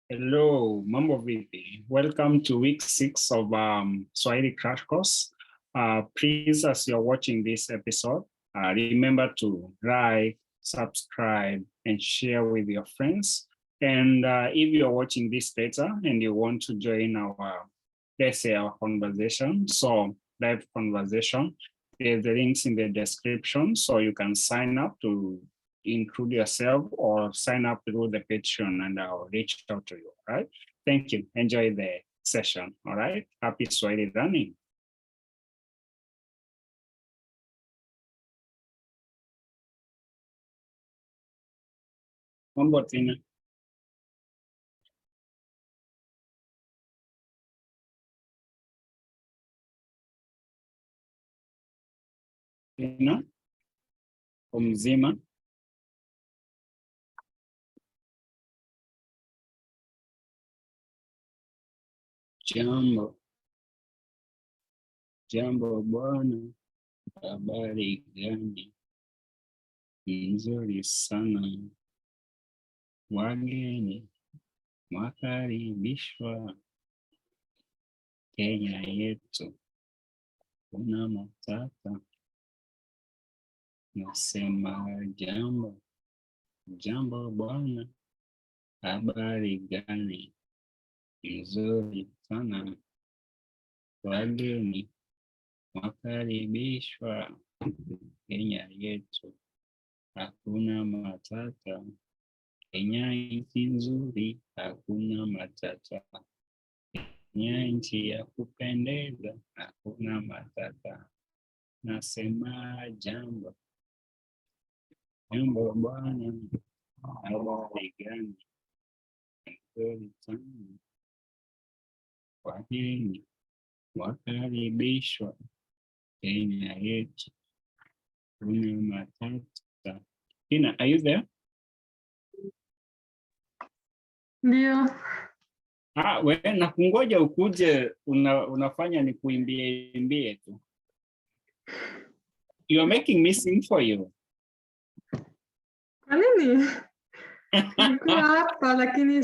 Hello, mambo vipi? Welcome to week 6 of Swahili Crash Course. Please, as you're watching this episode, remember to like, subscribe, and share with your friends. And if you're watching this later and you want to join our, let's say, our conversation, so live conversation, there's the links in the description, so you can sign up to include yourself or sign up through the Patreon and I'll reach out to you, all right? Thank you. Enjoy the session, all right? Happy Swahili learning. Mambo tena. Tena. Mzima. Jambo. Jambo bwana. Habari gani? Nzuri sana. Wageni wakaribishwa Kenya yetu. Kuna matata. Nasema jambo. Jambo bwana. Habari gani? Nzuri sana. Wageni wakaribishwa Kenya yetu. Hakuna matata. Kenya nchi nzuri. Hakuna matata. Kenya nchi ya kupendeza. Hakuna matata. Nasema jambo. Jambo bwana. Habari gani? Nzuri sana. Wageni wakaribishwa Kenya yetu. Kuna matata. Tina, are you there? Ndio. We nakungoja ukuje unafanya ni kuimbie tu. You are making me sing for you. Kwa nini? Niko hapa lakini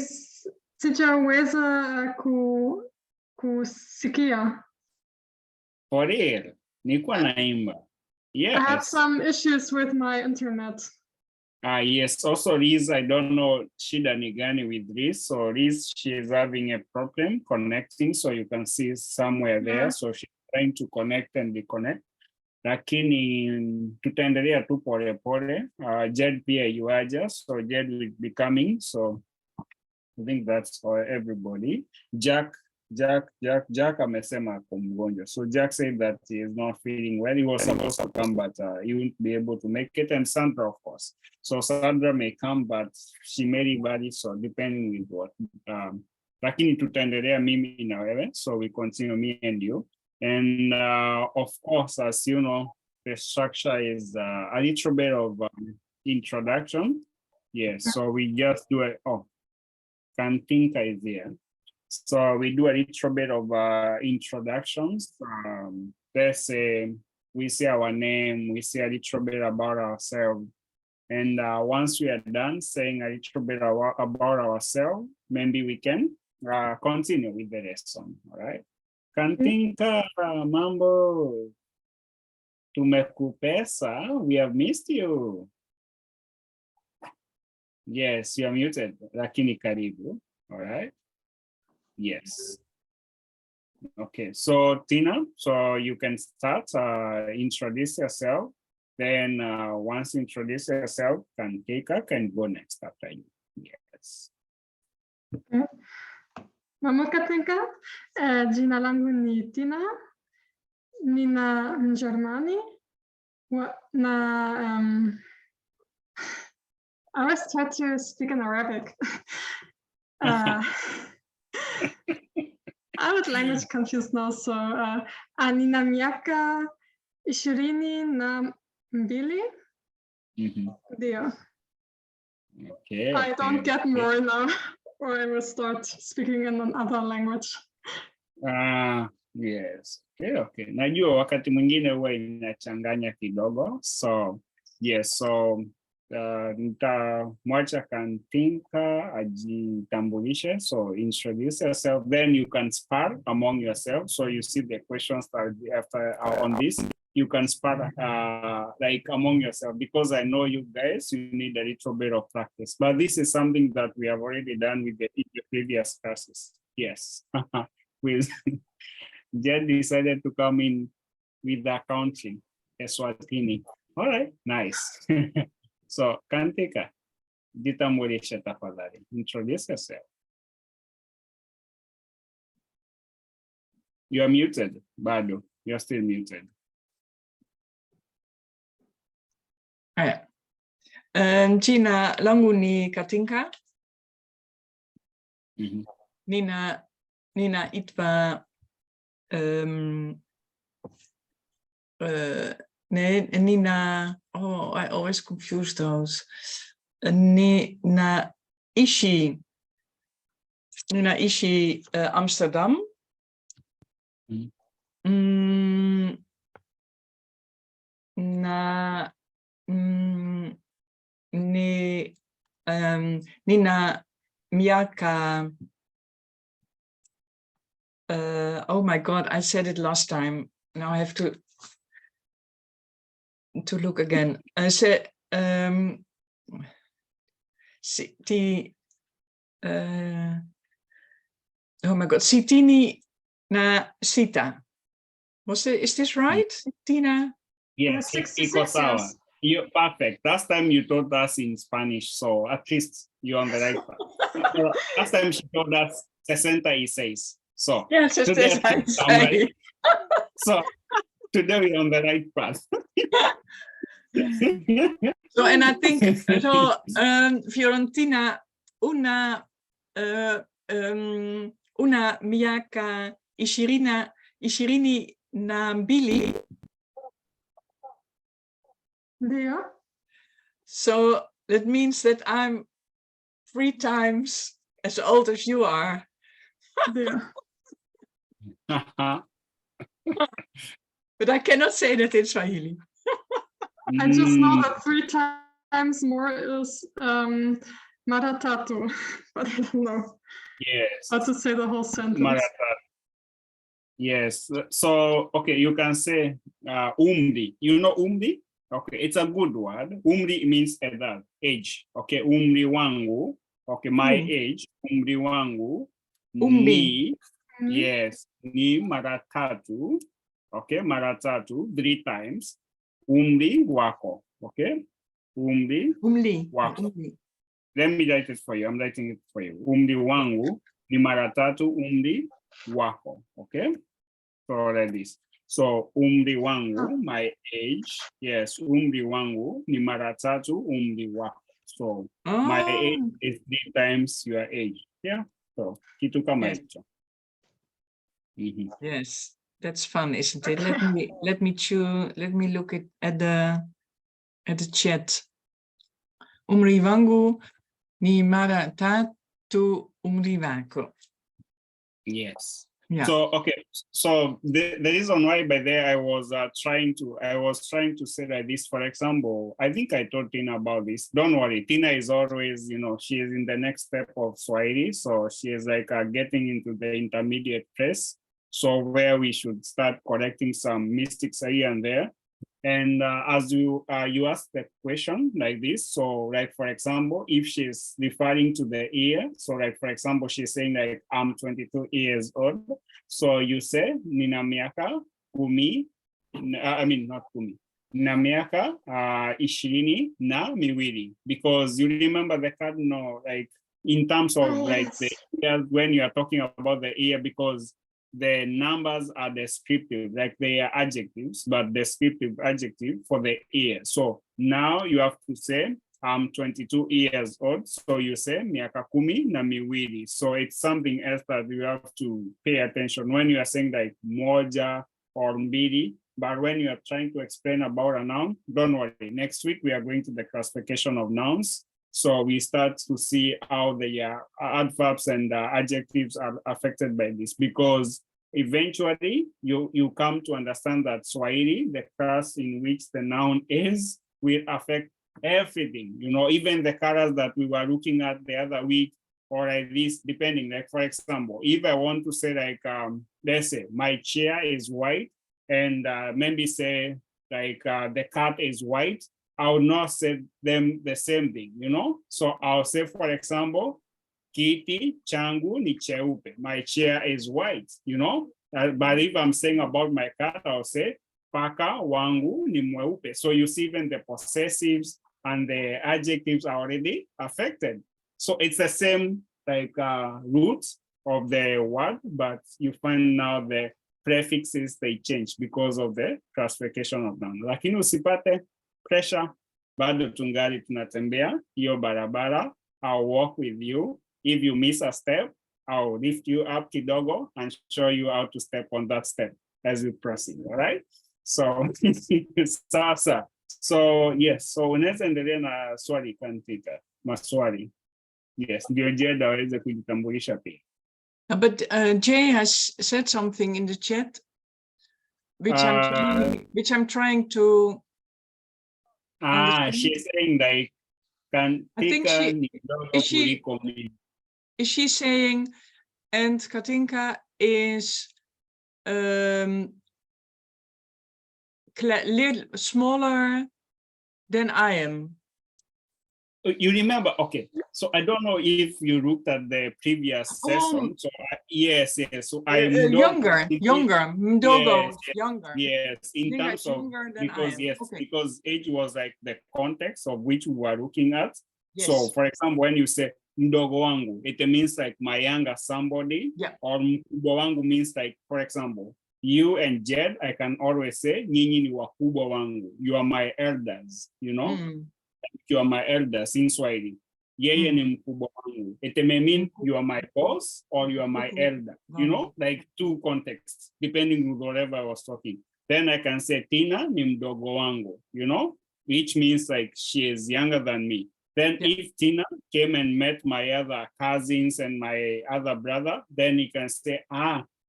sijaweza kusikia. For real. Nilikuwa naimba. Yes. I have some issues with my internet. Yes. Also, Liz, I don't know shida ni gani with Liz. So Liz, she is having a problem connecting. So you can see somewhere there. Yeah. So she's trying to connect and disconnect. Lakini tutaendelea tu pole pole. Jed pia yuaja. So Jed will be coming. So I think that's for everybody. Jack amesema ako mgonjwa. So Jack said that he is not feeling well. He was supposed to come, but he won't be able to make it. And Sandra, of course. So Sandra may come, but she may be body, so depending with what. Lakini tutaendelea mimi na wewe. So we continue, me and you. And of course, as you know, the structure is a little bit of introduction. Yes, so we just do it. Oh, Kantinka is here. So we do a little bit of introductions. Let's say we say our name, we say a little bit about ourselves. And once we are done saying a little bit about ourselves, maybe we can continue with the lesson, all right? Kantinka, mambo, tumekupesa, we have missed you. Yes, you are muted, lakini karibu, all right? Yes. Okay, so Tina, so you can start, introduce yourself. Then once you introduce yourself, Kantinka can go next after you. Yes. Okay. Mambo Katinka, jina langu ni Tina, nina Mjerumani, I always try to speak in Arabic. I was language confused now, so nina miaka 22. Ndio. Okay. I don't get more now. Or I will start speaking in another language. Yes. Okay. Najua wakati mwingine huwa inachanganya kidogo. So, yes. So, Mwacha Kantinka ajitambulishe. So introduce yourself. Then you can spar among yourself. So you see the questions that after on this. You can spar like among yourself, because I know you guys, you need a little bit of practice. But this is something that we have already done with the previous classes. Yes. With Jed decided to come in with the accounting, Eswatini. All right, nice. So, Kantika, jitambulishe tafadhali. Introduce yourself. You are muted, Bado. You're still muted. Haya. Jina langu ni Katinka. Ninaitwa Nina. Oh, I always confuse those. Nina Ishi Amsterdam. Nina miaka. Oh my God, I said it last time. Now I have to look again. Oh my God, Sitini na Sita. Is this right, Tina? Yes, 66 years. You're perfect. Last time you taught us in Spanish, so at least you're on the right path. Last time she told us 66. So yes, today, right. So today we're on the right path. So, and I think so. Fiorentina, una miaka ishirini na mbili. Yeah. So that means that I'm 3 times as old as you are. Yeah. But I cannot say that in Swahili. I just know that 3 times more is maratatu, but I don't know Yes. how to say the whole sentence. Maratatu. Yes. So, okay, you can say umri. You know umri? Okay, it's a good word. Umri means age. Okay, umri wangu. Okay, my age. Umri wangu. Ni. Yes. Ni maratatu. Okay, maratatu 3 times. Umri wako. Okay. Umri wako. Let me write it for you. I'm writing it for you. Umri wangu ni maratatu umri wako. Okay. So like this. So umri wangu, my age. Yes, umri wangu ni maratatu umri wako. So my age is 3 times your age. Yeah. So kitu kama hicho. Yes, that's fun, isn't it? Let me look at the chat. Umri wangu ni maratatu umri wako. Yes. Yeah. So okay. So the reason why by there I was trying to say like this. For example, I think I told Tina about this. Don't worry, Tina is always, she is in the next step of Swahili, so she is like getting into the intermediate phase. So where we should start correcting some mistakes here and there. And as you ask the question like this, so like for example, if she's referring to the year, so like for example, she's saying like I'm 22 years old. So you say nina miaka kumi, I mean not kumi, nina miaka 22, because you remember the cardinal, like in terms of like the year, when you are talking about the year, because the numbers are descriptive, like they are adjectives, but descriptive adjective for the year. So now you have to say, I'm 22 years old. So you say, miaka kumi na miwili. So it's something else that you have to pay attention when you are saying like moja or mbili. But when you are trying to explain about a noun, don't worry. Next week, we are going to the classification of nouns. So we start to see how the adverbs and adjectives are affected by this, because eventually you come to understand that Swahili, the class in which the noun is, will affect everything, you know, even the colors that we were looking at the other week, or at least depending, like for example, if I want to say like, let's say my chair is white and maybe say like the cat is white, I will not say them the same thing, you know? So I'll say, for example, kiti changu ni cheupe, my chair is white, you know? But if I'm saying about my cat, I'll say paka wangu ni mweupe. So you see even the possessives and the adjectives are already affected. So it's the same like root of the word, but you find now the prefixes, they change because of the classification of them. Lakini usipate pressure, bado tungali tunatembea hiyo barabara. I'll walk with you. If you miss a step, I'll lift you up kidogo and show you how to step on that step as we proceed, all right? So, sasa. So, yes, so unaweza endelea na swali katika maswali. Yes, ndio Jeda aweze kujitambulisha pia. But Jay has said something in the chat, which I'm trying to understand. She's saying like, I think is she saying, and Katinka is little smaller than I am. You remember, okay, so I don't know if you looked at the previous session. So yes, so I'm younger, Mdogo, yes, younger. Yes, in terms of, because yes, okay. Because age was like the context of which we were looking at. Yes. So for example, when you say mdogo wangu, it means like my younger somebody, yeah. Or mkubwa wangu means like, for example, you and Jed, I can always say, nyinyi ni wakubwa wangu, you are my elders, you know? You are my elders in Swahili. Yeye ni mkubwa wangu. It may mean you are my boss or you are my elder, you know, like two contexts, depending on whatever I was talking. Then I can say Tina ni mdogo wangu, you know, which means like she is younger than me. Then if Tina came and met my other cousins and my other brother, then you can say,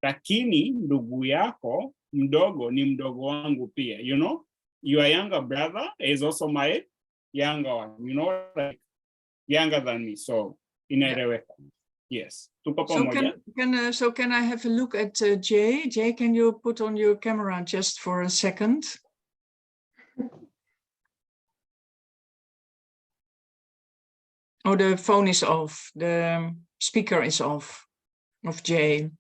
lakini ndugu yako mdogo ni mdogo wangu pia, you know, your younger brother is also my younger one, you know, like younger than me. So inaeleweka. Yes. So can I have a look at Jay? Jay, can you put on your camera just for a second? Oh, the phone is off. The speaker is off of Jay.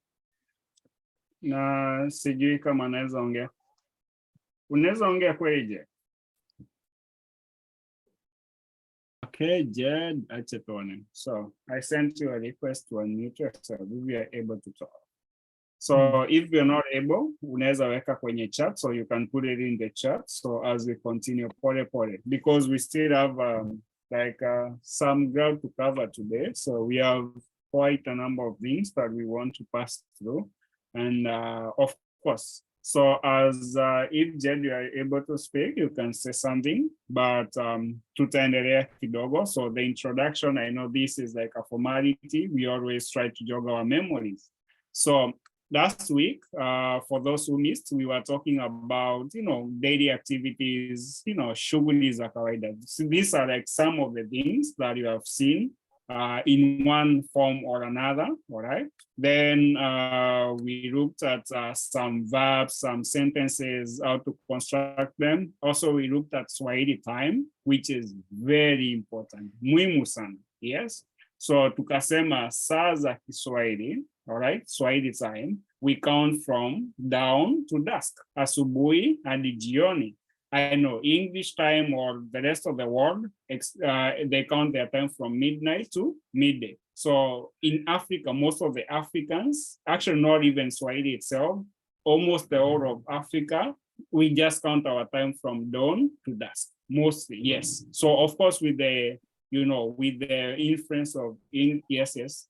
Na sijui kama naweza ongea. Unaweza ongea kweli Jay? Okay, Jed, so I sent you a request to unmute yourself if we are able to talk. So if you're not able, unaweza weka kwenye chat, so you can put it in the chat. So as we continue, pole, because we still have some ground to cover today. So we have quite a number of things that we want to pass through. And of course, so as if Jed, you are able to speak, you can say something, but tutaendelea kidogo. So the introduction, I know this is like a formality. We always try to jog our memories. So last week, for those who missed, we were talking about, you know, daily activities, you know, shughuli za kawaida. So these are like some of the things that you have seen in one form or another, all right? Then we looked at some verbs, some sentences, how to construct them. Also, we looked at Swahili time, which is very important, muhimu sana, yes? So tukasema saa za Kiswahili, all right, Swahili time, we count from dawn to dusk, asubuhi hadi jioni. I know English time or the rest of the world, they count their time from midnight to midday. So in Africa, most of the Africans, actually not even Swahili itself, almost the whole of Africa, we just count our time from dawn to dusk, mostly, yes. So of course with the, you know, with the influence of, yes.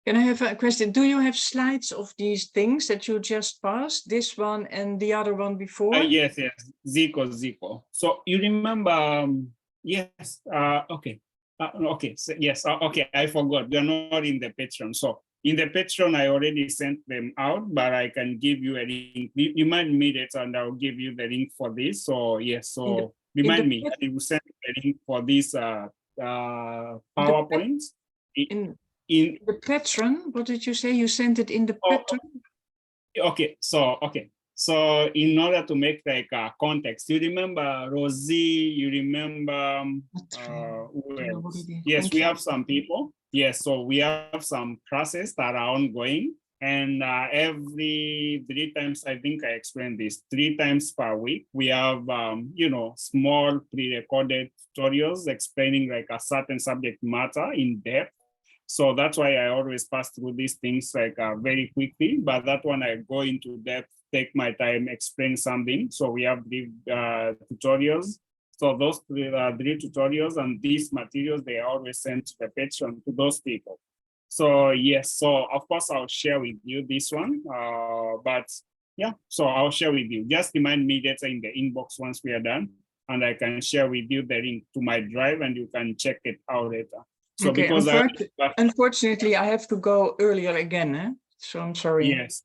Can I have a question? Do you have slides of these things that you just passed, this one and the other one before? Yes, Zico. So you remember, yes, okay. Okay, so yes, okay, I forgot. They're not in the Patreon. So in the Patreon, I already sent them out, but I can give you a link. You might need it and I'll give you the link for this. So yes, so Remind me, you sent the link for this PowerPoint. In In the pattern, what did you say? You sent it in the pattern? okay, so in order to make like a context, you remember Rosie, you remember who else? Yes, we have some people. Yes, so we have some classes that are ongoing, and every 3 times, I think I explained this, 3 times per week, we have you know, small pre-recorded tutorials explaining like a certain subject matter in depth. So that's why I always pass through these things like very quickly, but that one I go into depth, take my time, explain something. So we have the tutorials. So those 3 tutorials and these materials, they are always sent to the patron to those people. So yes, so of course I'll share with you this one, but yeah, so I'll share with you. Just remind me later in the inbox once we are done, and I can share with you the link to my drive and you can check it out later. So Okay, because unfortunately, I have to go earlier again, eh? So I'm sorry. yes,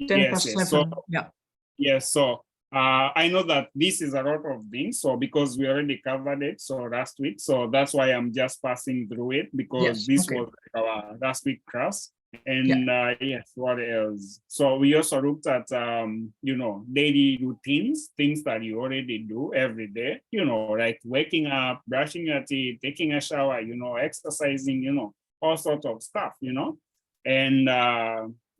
10 past yes. 7. So Yeah. yes, so I know that this is a lot of things. So because we already covered it so last week, so that's why I'm just passing through it, because Yes, this okay. was our last week class. And yes, what else? So we also looked at you know, daily routines, things that you already do every day, you know, like waking up, brushing your teeth, taking a shower, you know, exercising, you know, all sorts of stuff, you know. And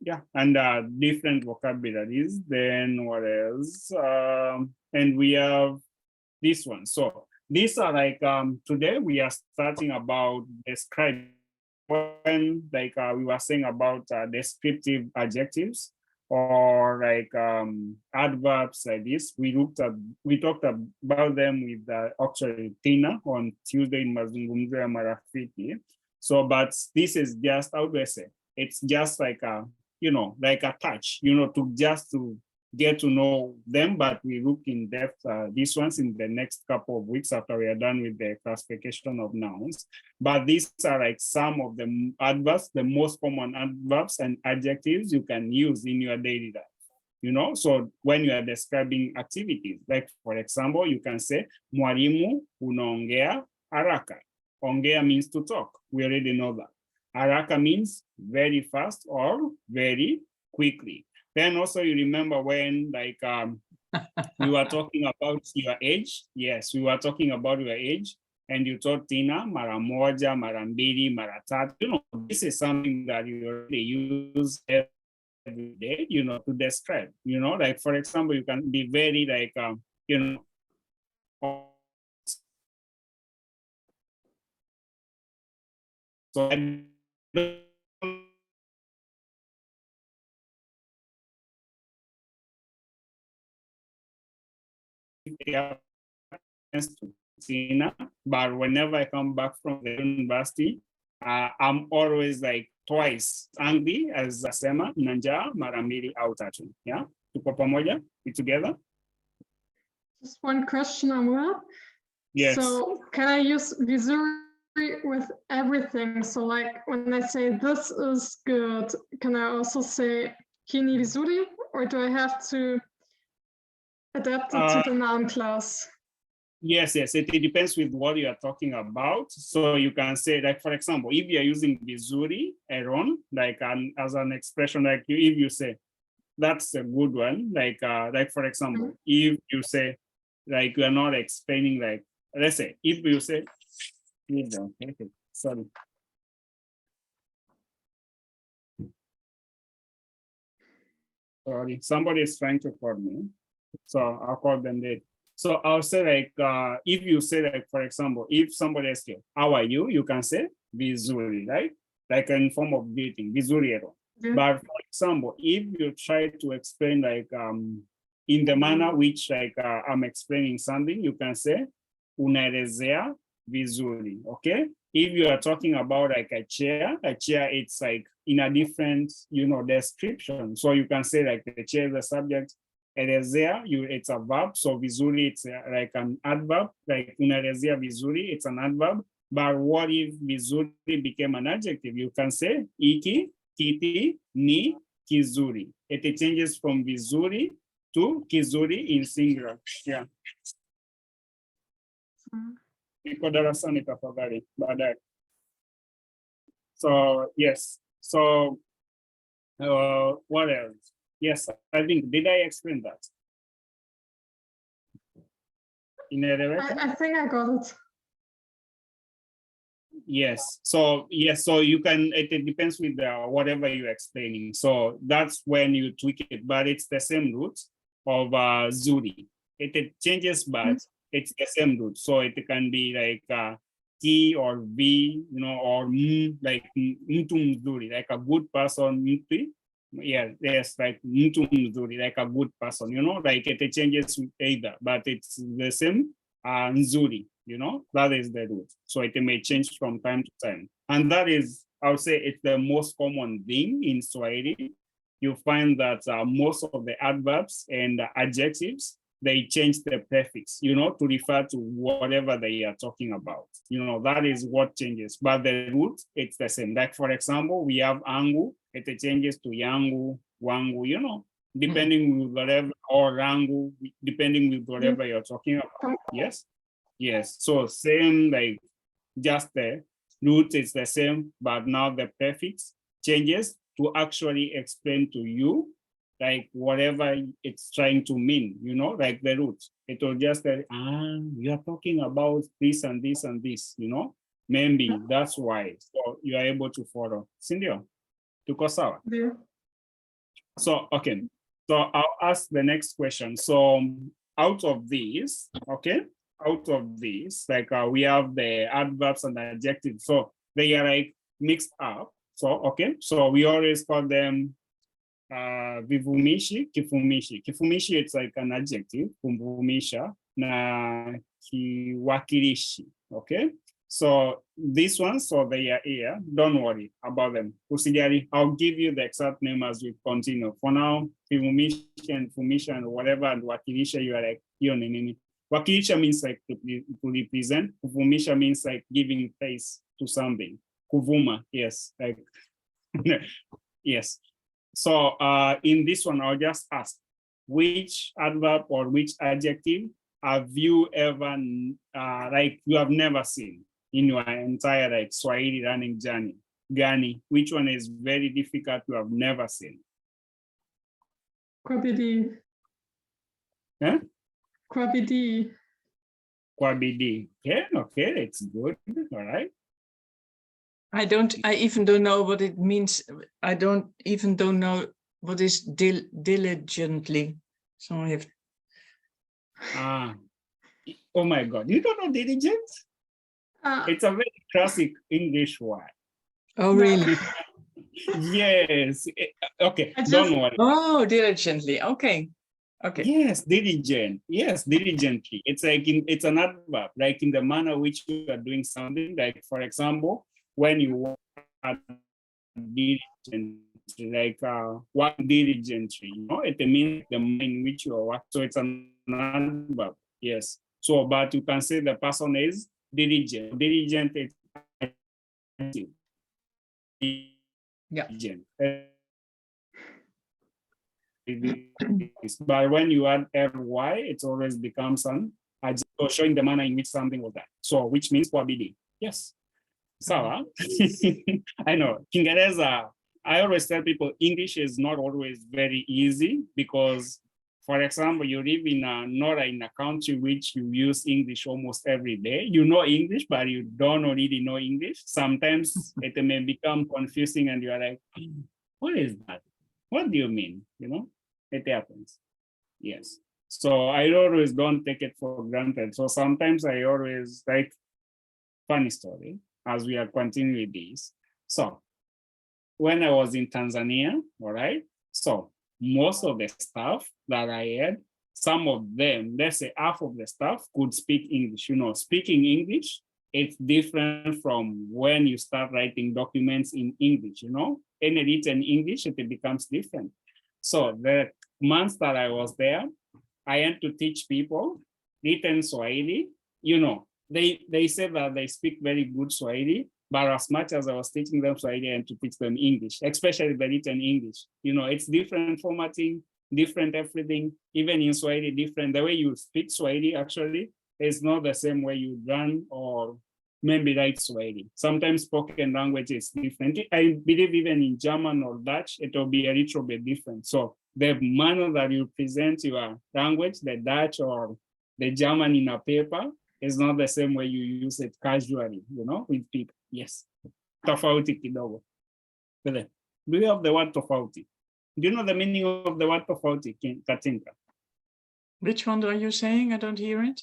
yeah, and different vocabularies. Then what else? And we have this one. So these are like today we are starting about describing, when like we were saying about descriptive adjectives or like adverbs like this. We talked about them with actually Tina on Tuesday in Mazungumzo ya Marafiki. So, but this is just, how do I say? It's just like a, you know, like a touch, you know, to get to know them, but we look in depth these ones in the next couple of weeks after we are done with the classification of nouns. But these are like some of the adverbs, the most common adverbs and adjectives you can use in your daily life. You know, so when you are describing activities, like for example, you can say, Mwalimu unaongea haraka. Ongea means to talk. We already know that. Haraka means very fast or very quickly. Then also you remember when like we were talking about your age. Yes, we were talking about your age, and you told Tina mara moja, mara mbili, mara tatu. You know, this is something that you already use every day, you know, to describe. You know, like for example, you can be very like you know. So I don't to Tina, but whenever I come back from the university, I'm always like twice angry as Asema, Nanja, Marambili, au tatu. Yeah, tuko pamoja, we together? Just one question, Amra. Yes. So can I use Visuri with everything? So like when I say this is good, can I also say Hini Visuri, or do I have to adapt it to the noun class? Yes, it depends with what you are talking about. So you can say, like, for example, if you're using vizuri alone, like as an expression, like if you say, that's a good one. Like for example, if you say, like, you are not explaining, like, let's say, if you say, sorry. Sorry, somebody is trying to call me. So I'll call them later. So I'll say like, if you say like, for example, if somebody asks you, how are you? You can say vizuri, right? Like in form of greeting, vizuri ero. Yeah. But for example, if you try to explain like in the manner which like I'm explaining something, you can say unaelezea vizuri, okay? If you are talking about like a chair, it's like in a different, you know, description. So you can say like the chair is the subject, elezea, it's a verb. So vizuri, it's like an adverb, like unaelezea vizuri, it's an adverb. But what if vizuri became an adjective? You can say iki, kiti, ni, kizuri. It changes from vizuri to kizuri in singular. Yeah. Iko darasani tafadhali baadaye. So yes, so what else? Yes, I think, did I explain that? Inaeleweka? I think I got it. Yes. So yes, so you can, it depends with whatever you're explaining. So that's when you tweak it, but it's the same root of Zuri. It changes, but it's the same root. So it can be like T or V, you know, or M, like mtu mzuri, like a good person. Mtu. Yeah, yes, like mtu mzuri, like a good person, you know, like it changes with either, but it's the same nzuri, you know, that is the root. So it may change from time to time. And that is, I would say, it's the most common thing in Swahili. You find that most of the adverbs and adjectives, they change the prefix, you know, to refer to whatever they are talking about. You know, that is what changes. But the root, it's the same. Like, for example, we have angu, it changes to yangu, wangu, you know, depending with whatever, or rangu, depending with whatever you're talking about. Yes. Yes. So same, like just the root is the same, but now the prefix changes to actually explain to you like whatever it's trying to mean, you know, like the root. It will just say, you're talking about this and this and this, you know, maybe that's why. So you are able to follow. Sindio, tuko sawa? Yeah. So, okay. So I'll ask the next question. So out of these, okay, out of these, like we have the adverbs and the adjectives. So they are like mixed up. So, okay. So we always call them vivumishi, kifumishi. Kifumishi, it's like an adjective, kumvumisha, na kiwakilishi, okay? So this one, so they are here, don't worry about them. Usijali, I'll give you the exact name as we continue. For now, kivumishi and fumisha and whatever, and wakilisha, you are like, hiyo ni nini? Wakilisha means like to represent, kuvumisha means like giving face to something. Kuvuma, yes, like, yes. So in this one, I'll just ask, which adverb or which adjective have you ever, like you have never seen in your entire like Swahili learning journey? Gani, which one is very difficult you have never seen? Kwabidi. Huh? Kwabidi. Kwabidi. Okay, okay, it's good, all right. I even don't know what it means. I don't know what is diligently. So I have. Oh my God, you don't know diligent? It's a very classic English word. Oh, really? Yes. Okay, don't worry. Oh, diligently. Okay. Okay. Yes, diligent. Yes, diligently. It's like it's an adverb, like in the manner which you are doing something. Like, for example, when you are diligent, like work diligently, you know, it means the manner in which you are working. So it's an adverb. Yes. So, but you can say the person is diligent. Diligent is active. Yeah. But when you add ly, it always becomes an adjective, so showing the manner in which something was done. So, which means kwabidi. Yes. Sawa. I know. Kiingereza, I always tell people English is not always very easy because, for example, you live in not in a country which you use English almost every day. You know English, but you don't really know English. Sometimes it may become confusing and you are like, what is that? What do you mean? You know, it happens. Yes. So I always don't take it for granted. So sometimes I always like, funny story as we are continuing with this. So when I was in Tanzania, all right, so most of the staff that I had, some of them, let's say half of the staff could speak English. You know, speaking English, it's different from when you start writing documents in English, you know, any written English, it becomes different. So the months that I was there, I had to teach people written Swahili. You know, they said that they speak very good Swahili, but as much as I was teaching them Swahili and to teach them English, especially the written English, you know, it's different formatting, different everything, even in Swahili, different. The way you speak Swahili, actually, is not the same way you learn or maybe write Swahili. Sometimes spoken language is different. I believe even in German or Dutch, it will be a little bit different. So the manner that you present your language, the Dutch or the German in a paper, is not the same way you use it casually, you know, with people. Yes. Tofauti kidogo. Do you have the word tofauti? Do you know the meaning of the word tofauti, Katinka? Which one are you saying? I don't hear it.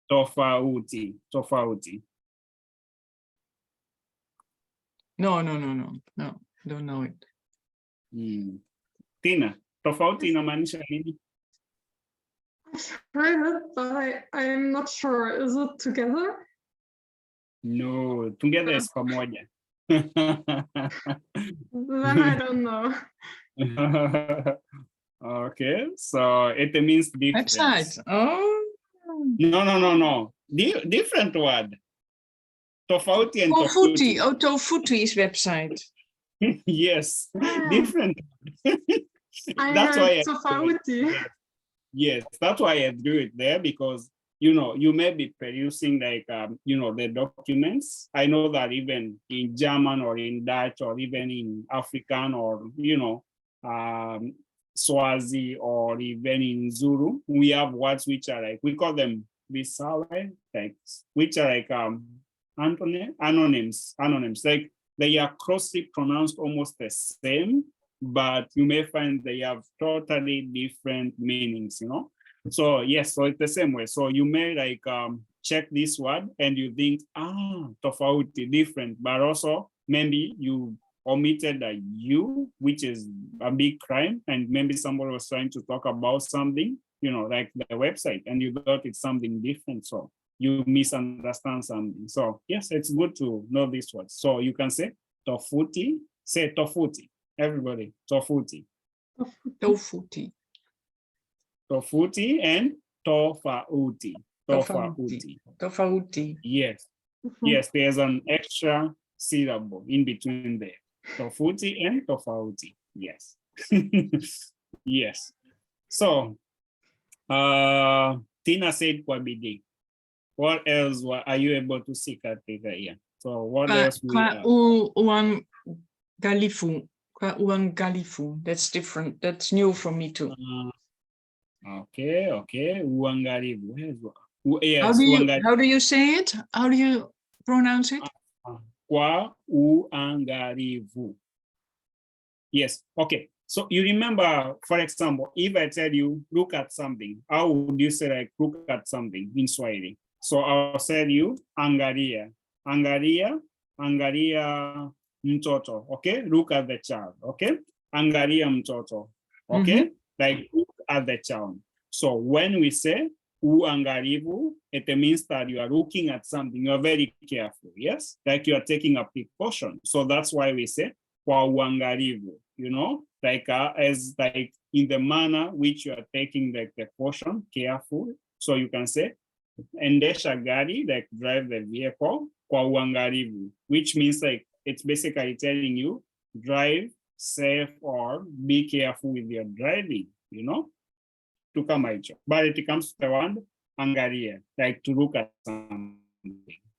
Tofauti, tofauti. No, don't know it. Tina, tofauti inamaanisha nini? I've heard it, but I'm not sure. Is it together? No, together is pamoja. Then I don't know. Okay, so it means different. Website. Oh. No. Different word. Tofauti and Tofuti. tofauti. Oh, Tofuti is website. Yes, Ah. different. I That's heard why tofauti. yes, that's why I drew it there, because you know you may be producing like you know the documents. I know that even in German or in Dutch or even in African or you know Swazi or even in Zulu, we have words which are like, we call them bisale, like which are like anonyms, like they are closely pronounced almost the same, but you may find they have totally different meanings, you know? So yes, so it's the same way. So you may like check this word and you think, tofauti, different, but also maybe you omitted a U, which is a big crime, and maybe somebody was trying to talk about something, you know, like the website, and you thought it's something different, so you misunderstand something. So yes, it's good to know this word. So you can say tofuti, say tofuti, everybody, tofuti. Tofuti. Tofuti and tofauti. Tofauti. Tofauti. Yes. Yes, there's an extra syllable in between there. Tofuti and tofauti. Yes. Yes. So, Tina said kwa bidii. What else are you able to see, Katika, here? So what else we have? Uangalifu. Uangalifu. That's different. That's new for me too. Okay. Uangalifu. Yes, how do you say it? How do you pronounce it? Kwa uangalifu. Yes. Okay. So you remember, for example, if I tell you, look at something, how would you say like look at something in Swahili? So I'll say you, angalia. Angalia mtoto. Okay. Look at the child. Okay. Angalia mtoto. Okay. Like look at the child. So when we say uangalifu, it means that you are looking at something, you are very careful, yes? Like you are taking a precaution. So that's why we say kwa uangalifu, you know, like as like in the manner which you are taking like the caution, careful. So you can say endesha gari, like drive the vehicle kwa uangalifu, which means like it's basically telling you drive safe or be careful with your driving, you know? But it comes to the word angalia, like to look at something,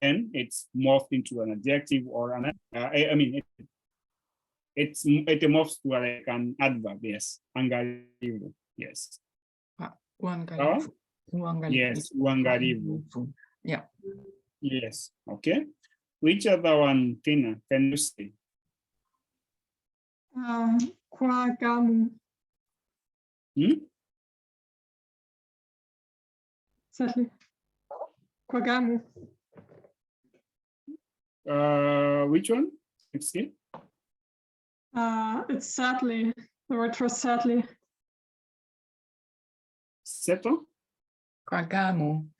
and it's morphed into an adjective or an. It morphs to like an adverb. Yes, angarivu. Yes. Uangalifu. Yes, uangalivu. Yeah. Yes. Okay. Which other one, Tina? Can you say? Kwa gamu. Sadly. Kwa gamu. Which one? Excuse? It's sadly. The word for sadly. Seto? Kwagamu.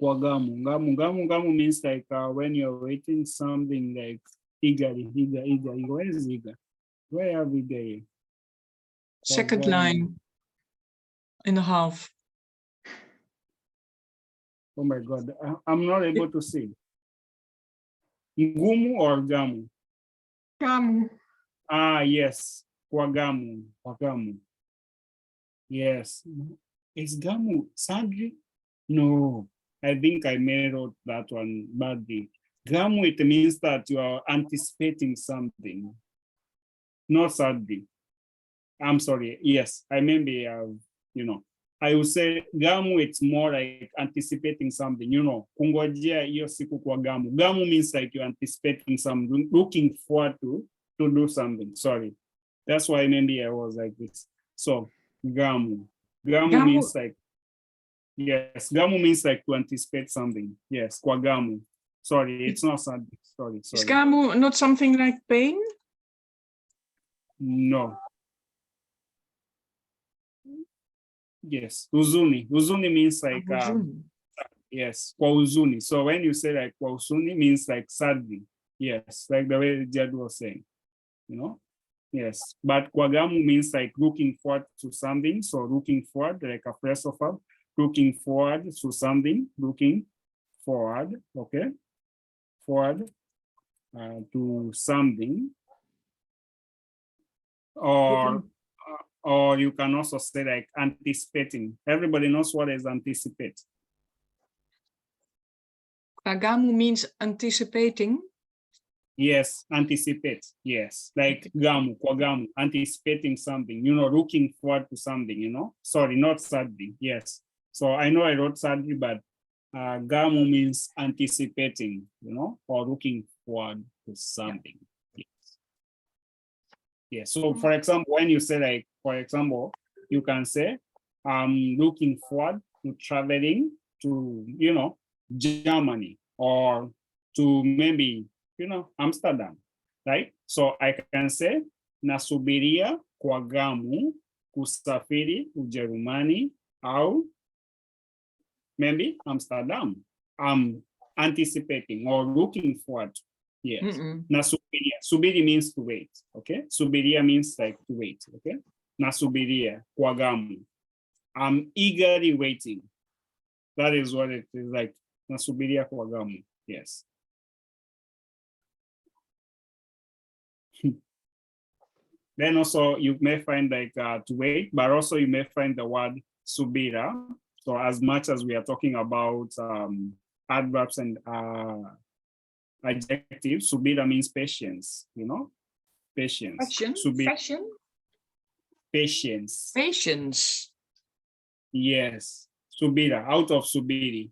Kwagamu. Gamu means like when you're waiting something like eagerly. Where is eager? Where are we there? Second line and a half. Oh my God, I'm not able to see. Ngumu or gamu? Gamu. Yes. Kwagamu. Yes. Is gamu sadly? No. I think I may wrote that one badly. Gamu, it means that you are anticipating something, not sadly. I'm sorry. Yes, I maybe I would say gamu, it's more like anticipating something, kungojea hiyo siku kwa gamu. Gamu means like you're anticipating something, looking forward to do something. Sorry. That's why maybe I was like this. So gamu. Gamu means like, yes, gamu means like to anticipate something. Yes, kwa gamu. Sorry, it's not sad. Sorry. Is gamu not something like pain? No. Yes, huzuni. Huzuni means like yes, kwa huzuni. So when you say like kwa huzuni means like sadly. Yes, like the way Jed was saying, Yes, but kwa gamu means like looking forward to something. So looking forward, like a phrase of verb, looking forward to something, looking forward, okay? Forward to something. Or you can also say like anticipating. Everybody knows what is anticipate. Gamu means anticipating. Yes, anticipate. Yes, like gamu, kwa gamu, anticipating something, looking forward to something, Sorry, not sadly. Yes. So I know I wrote sadly, but gamu means anticipating, or looking forward to something. Yes. Yes. So for example, when you say like, for example, you can say, I'm looking forward to traveling to, Germany or to maybe, Amsterdam, right? So I can say, nasubiria kwa gamu kusafiri Ujerumani au maybe Amsterdam. I'm anticipating or looking forward. Yes. Nasubiria. Subiri means to wait. Okay. Subiria means like to wait. Okay. Nasubiria kwa gamu. I'm eagerly waiting. That is what it is like. Nasubiria kwa gamu. Yes. Then also you may find like to wait, but also you may find the word subira. So as much as we are talking about adverbs and adjectives, subira means patience, patience. Patience. Patience. Yes. Subira, out of subiri,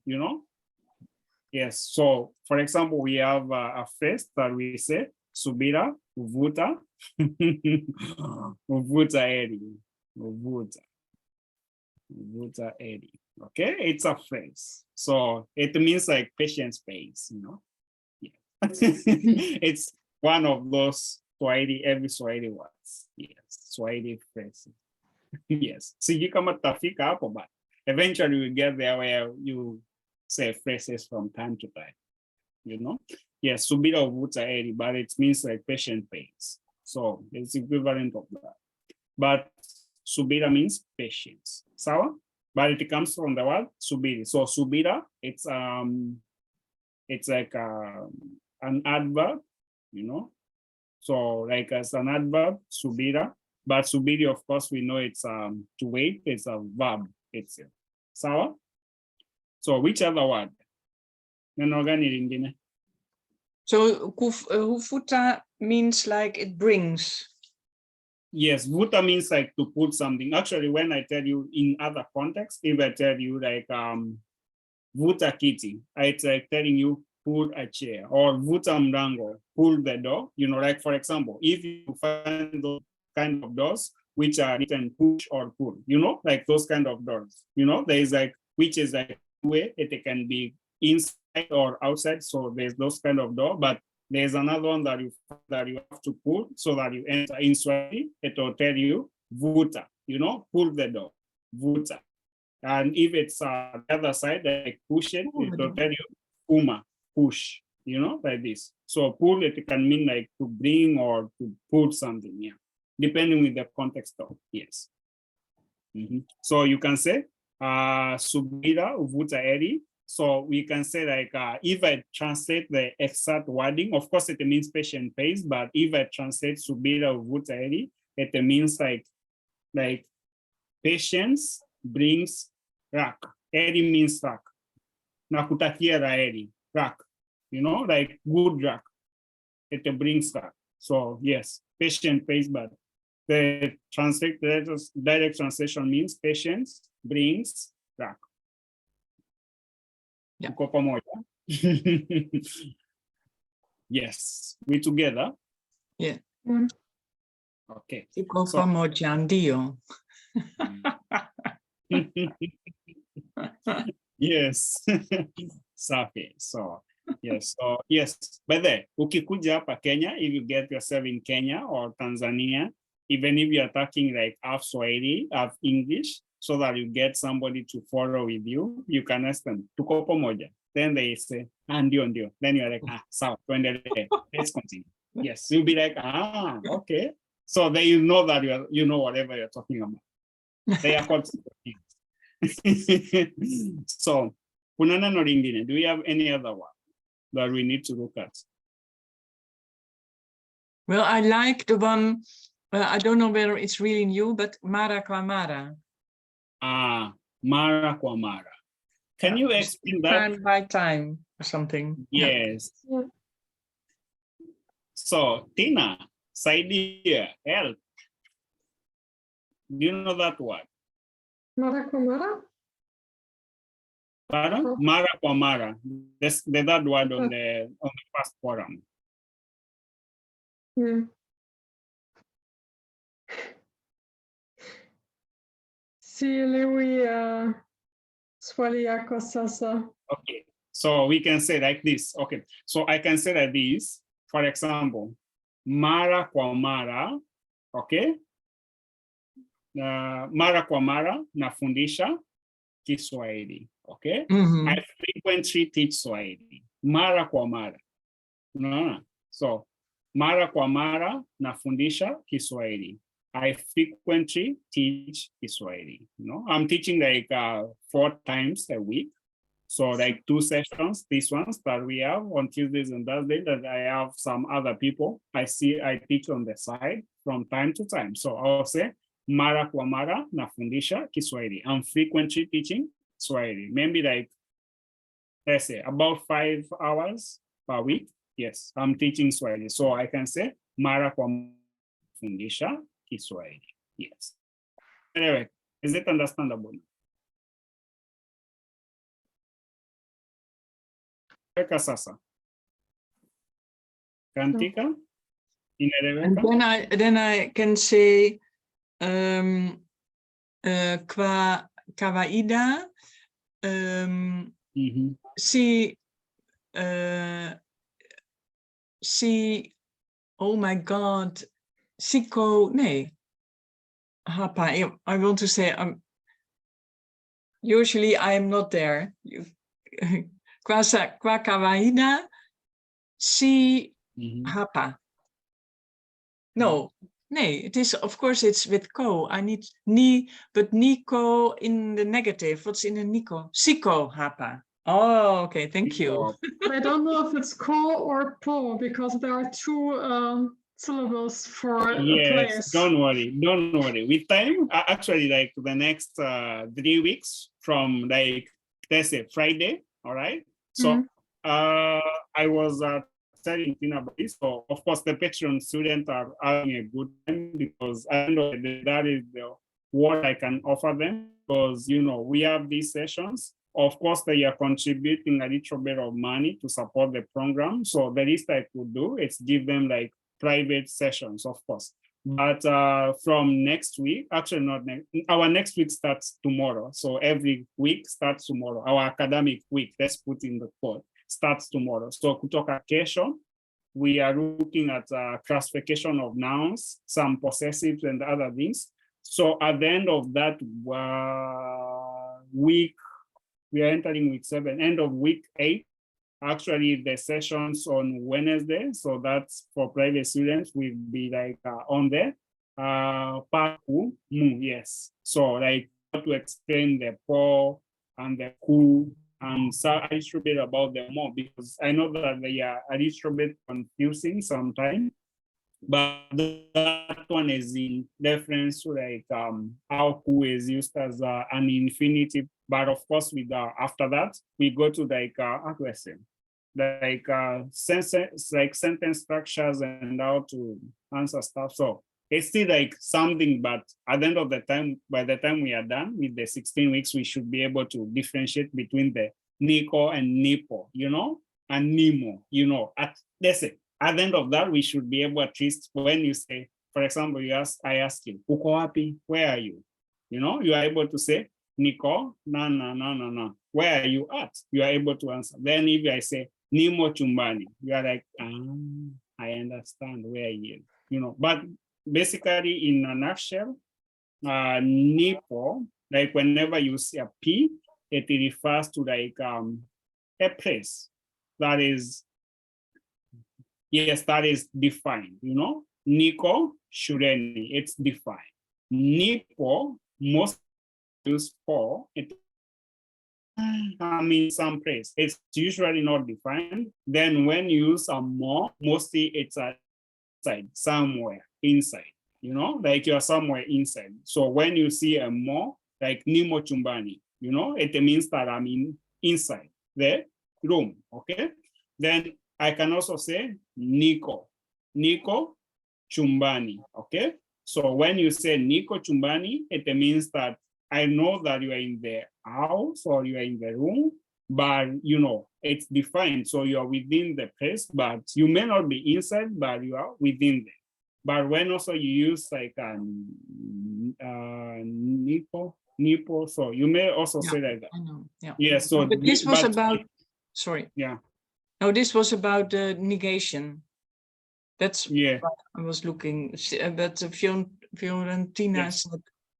Yes. So for example, we have a phrase that we say, subira, uvuta, uvuta eri, uvuta eri. Okay, it's a phrase. So it means like patience pays, Yeah. It's one of those every Swahili words. Yes, Swahili phrases. Yes. Sijui kama tutafika hapo, but eventually we get there where you say phrases from time to time, Yes, subira uvuta eri, but it means like patient pains. So it's equivalent of that. But subira means patience. Sawa? But it comes from the word subiri. So subira, it's like an adverb, So like as an adverb, subira. But subiri, of course, we know it's to wait. It's a verb. It's sawa. So which other word? Neno gani lingine? So hufuta means like it brings. Yes, vuta means like to put something. Actually, when I tell you in other contexts, if I tell you like vuta kiti, it's like telling you pull a chair, or vuta mlango, pull the door. Like for example, if you find those kind of doors which are written push or pull, like those kind of doors, there is like, which is like way it can be inside or outside. So there's those kind of door, but there's another one that you have to pull so that you enter in Swahili. It will tell you vuta, pull the door, vuta. And if it's the other side, like push it, it will tell you uma, push, like this. So pull, it can mean like to bring or to pull something, yeah, depending with the context of, yes. So you can say subira uvuta eri. So we can say like, if I translate the exact wording, of course it means patient pace, but if I translate subira uvuta eri, it means like patience brings luck. Eri means luck. nakutakia laheri, luck, you know, like good luck. It brings luck. So yes, patient pays, but the direct translation means patience brings luck. Yeah. Tuko pamoja? Yes, we together. Yeah. Mm. Okay. Tuko So- pamoja ndio. Yes. Safi. So yes. So yes. By the way, ukikuja hapa Kenya, if you get yourself in Kenya or Tanzania, even if you're talking like half Swahili, half English, so that you get somebody to follow with you, you can ask them, tuko pamoja. Then they say, ndio. Then you're like, sawa, tuendelee. Let's continue. Yes, you'll be like, okay. So then you know that you know whatever you're talking about. They are called so, kuna neno lingine. Do we have any other one that we need to look at? Well, I like the one, I don't know whether it's really new, but mara kwa mara. Mara kwa mara. Can you explain that? Time by time or something. Yes. Yeah. So, Tina, saidia, help. Do you know that word? Mara kwa mara? Pardon? Oh. Mara kwa mara. That's the third word on the first forum. Yeah. Sielewi swali yako sasa. Okay, so we can say like this. Okay, so I can say like this. For example, mara kwa mara. Okay. Mara kwa mara nafundisha Kiswahili. Okay. Mhm. I frequently teach Swahili. Mara kwa mara. No. So mara kwa mara nafundisha Kiswahili. I frequently teach Kiswahili. You know, I'm teaching like 4 times a week. So like 2 sessions, these ones that we have on Tuesdays and Thursdays, that I have some other people I teach on the side from time to time. So I'll say mara kwa mara nafundisha Kiswahili. I'm frequently teaching Swahili. Maybe like, let's say about 5 hours per week. Yes, I'm teaching Swahili. So I can say mara kwa mara nafundisha Kiswahili. Yes. Anyway, is it understandable? Weka sasa. Kantika? And Inaeleweka? then I can say qua kawaida Mhm. si oh my god, siko nee hapa. I want to say usually I am not there. Qua kawaida si Mhm. hapa. No, it is, of course, it's with ko. I need ni, but Nico in the negative. What's in the Nico? Siko hapa. Oh, okay, thank you. I don't know if it's ko or po because there are 2 syllables for a Yes, place. don't worry. With time, actually, like the next 3 weeks from like, let's say Friday, all right? So I was telling Tina about this. So of course, the Patreon students are having a good time because I know that is what I can offer them because, you know, we have these sessions. Of course, they are contributing a little bit of money to support the program. So the least I could do is give them like private sessions, of course. But from next week, actually not next, our next week starts tomorrow. So every week starts tomorrow. Our academic week, let's put in the quote, starts tomorrow. So kutoka kesho, we are looking at classification of nouns, some possessives and other things. So at the end of that week, we are entering week 7, end of week 8, actually the sessions on Wednesday, so that's for private students, will be like on there. Paku, yes. So like how to explain the po and the ku, and so a little bit about them more because I know that they are a little bit confusing sometimes. But that one is in reference to like how ku is used as an infinitive But of course, with after that, we go to like how do I say? Like sentence structures and how to answer stuff. So it's still like something, but at the end of the time, by the time we are done with the 16 weeks, we should be able to differentiate between the Nico and Nipo, you know, and Nemo, you know. That's it. At the end of that, we should be able, at least when you say, for example, I ask you, Uko wapi? Where are you? You know, you are able to say, Nico, no. Where are you at? You are able to answer. Then if I say, Nimo chumbani, you are like, I understand where he is, you know. But basically, in a nutshell, Nipo, like whenever you see a P, it refers to like a place that is, yes, that is defined, you know. Nico, shureni, it's defined. Nipo, most use for, it some place. It's usually not defined. Then when you use a more, mostly it's outside, somewhere inside, you know, like you're somewhere inside. So when you see a more, like Nimo chumbani, you know, it means that I'm inside the room, okay? Then I can also say Nico chumbani, okay? So when you say Nico chumbani, it means that I know that you are in the house or you are in the room, but you know, it's defined. So you are within the place, but you may not be inside, but you are within there. But when also you use like Nipo, so you may also say like that. I know. Yeah. Yeah. So but this was about, sorry. Yeah. No, this was about the negation. That's yeah. what I was looking, but Fiorentina Yes.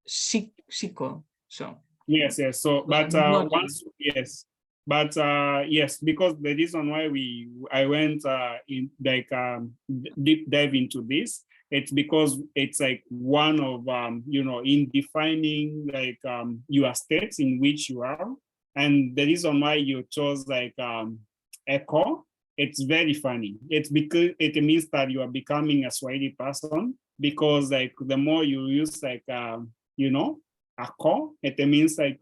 said Sico. So Yes. So but once yes, because the reason why I went in like deep dive into this, it's because it's like one of you know, in defining like your states in which you are, and the reason why you chose like echo, it's very funny. It's because it means that you are becoming a Swahili person, because like the more you use like you know, a core, it means like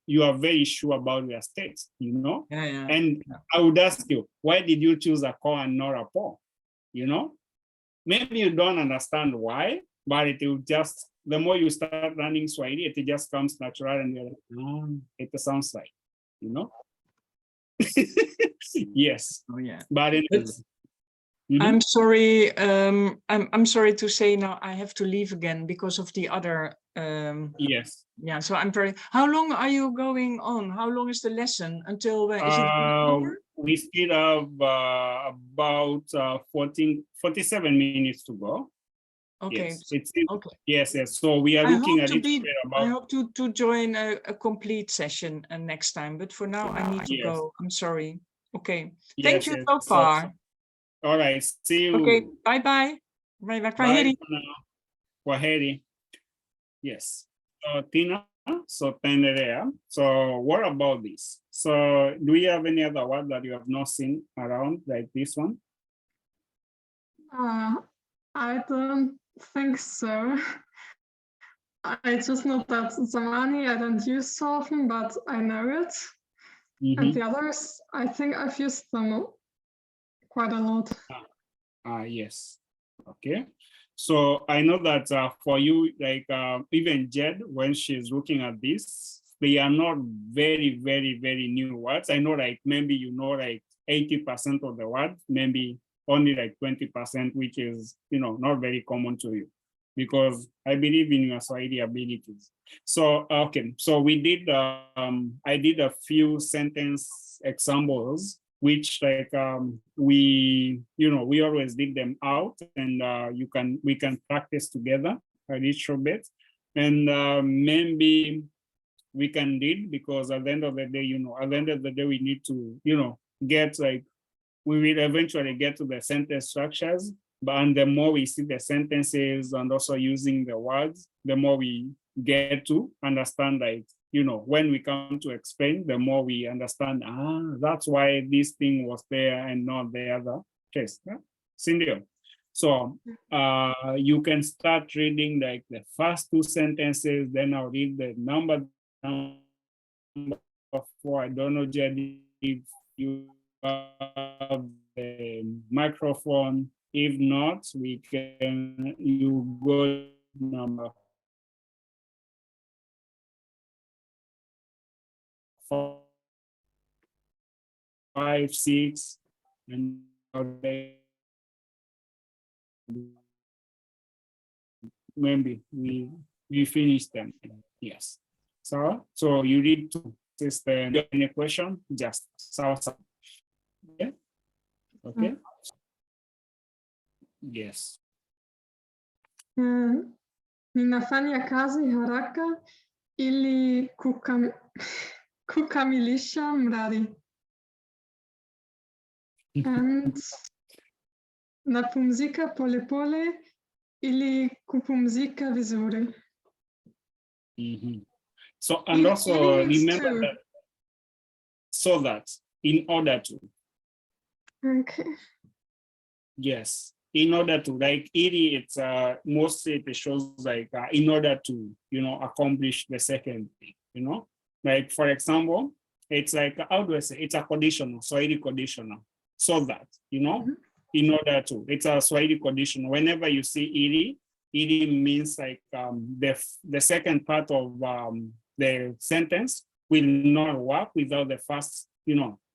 you are very sure about your states, you know. And I would ask you, why did you choose a core and not a po? You know, maybe you don't understand why, but it will just, the more you start learning Swahili, it just comes natural, and you're like, it sounds like, you know. Yes. Oh yeah. But anyways, I'm sorry. I'm sorry to say now I have to leave again because of the other. Yes. Yeah. So I'm very. How long are you going on? How long is the lesson until? Is it 1 hour? We still have about 47 minutes to go. Okay. Yes. Okay. Yes. So we are looking at it about. I hope to join a complete session next time. But for now, I need to go. I'm sorry. Okay. Thank you so far. All right. See you. Okay. Bye. Bye. Bye for now. Kwaheri. Yes. So Tina, so Tenderea. So what about this? So do you have any other word that you have not seen around like this one? I don't think so. I just know that Zamani I don't use so often, but I know it. And the others, I think I've used them quite a lot. Yes. Okay. So I know that for you, like even Jed, when she's looking at this, they are not very, very, very new words. I know like maybe you know like 80% of the words, maybe only like 20%, which is, you know, not very common to you, because I believe in your Swahili abilities. So, okay. So we did, I did a few sentence examples, which like we always dig them out, and we can practice together a little bit, and maybe we can read, because at the end of the day, we need to, get like, we will eventually get to the sentence structures, and the more we see the sentences and also using the words, the more we get to understand, like, when we come to explain, the more we understand, that's why this thing was there and not the other case. Yeah? Cindy. So you can start reading like the first two sentences, then I'll read the number down 4. I don't know, Jedi, if you have the microphone. If not, you go number 5, 6, and maybe we finish them. Yes. So you need to test any question, just so. Okay. Okay. Yes. Ninafanya kazi haraka ili kukamilisha mradi. And napumzika polepole ili kupumzika vizuri. So, and also remember to. that, so that, in order to. Okay. Yes, in order to, like, it's mostly it shows like in order to, accomplish the second thing, like, for example, it's like, how do I say, it's a conditional, Swahili conditional, so that, in order to, it's a Swahili conditional. Whenever you see iri means like the second part of the sentence will not work without the first,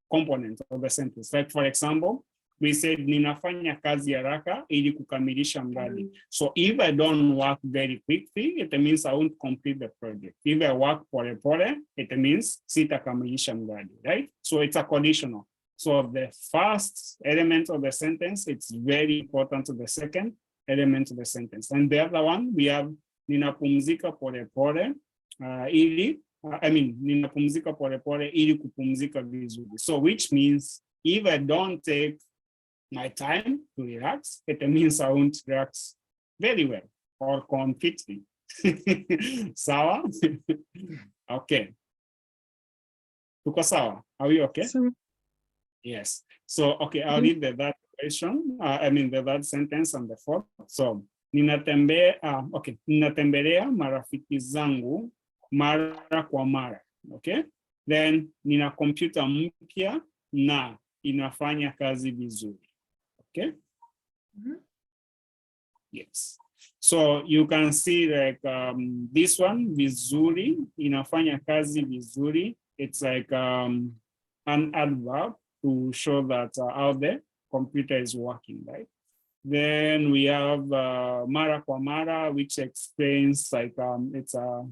component of the sentence. Like, for example, we said ninafanya kazi haraka ili kukamilisha mradi. So if I don't work very quickly, it means I won't complete the project. If I work pole, it means sitakamilisha mradi, right? So it's a conditional. So the first element of the sentence, it's very important to the second element of the sentence. And the other one, we have ninapumzika pole ili, ninapumzika pole ili kupumzika vizuri. So which means if I don't take my time to relax, it means I won't relax very well or completely. Sawa? Okay. Tuko sawa? Are we okay? Yes. So, okay, I'll read the third question. The third sentence and the fourth. So, ninatembelea marafiki zangu mara kwa mara. Okay. Then, nina kompyuta mpya na inafanya kazi vizuri. Okay. Yes. So you can see like this one, vizuri, inafanya kazi vizuri. It's like an adverb to show that how the computer is working, right? Then we have mara kwa mara, which explains like it's a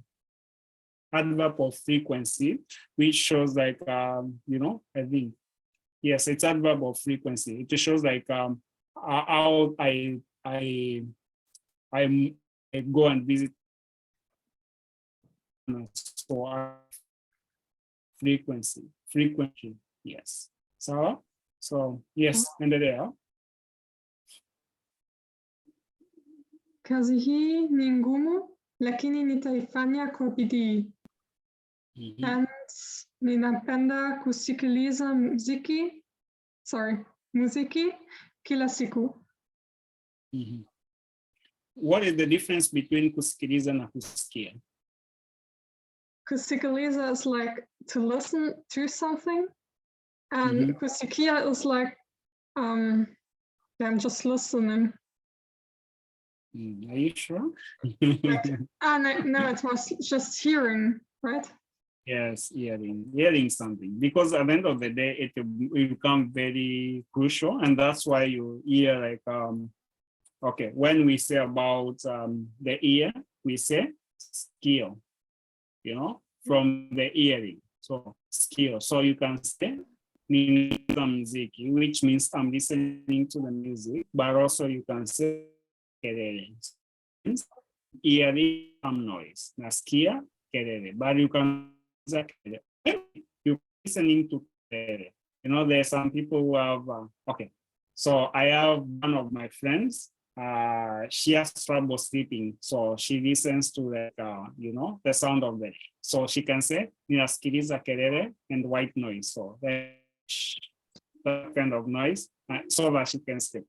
adverb of frequency, which shows like I think, yes, it's adverb of frequency. It shows like how I go and visit. So frequency, yes. So yes, endelea. Kazi hii ni ngumu, lakini nitaifanya kwa bidii. And ninapenda kusikiliza muziki kila siku. What is the difference between kusikiliza na kusikia? Kusikiliza is like to listen to something, and kusikia is like I'm just listening. Are you sure? No, it was just hearing, right? Yes, hearing something, because at the end of the day, it will become very crucial, and that's why you hear like okay, when we say about the ear, we say skill, from the hearing. So skill. So you can say music, which means I'm listening to the music, but also you can say hearing some noise. Nasikia kelele, but you can you're listening to kelele. There's some people who have okay. So I have one of my friends. She has trouble sleeping, so she listens to the sound of the. So she can say ninasikiliza kelele and white noise. So that kind of noise, so that she can sleep.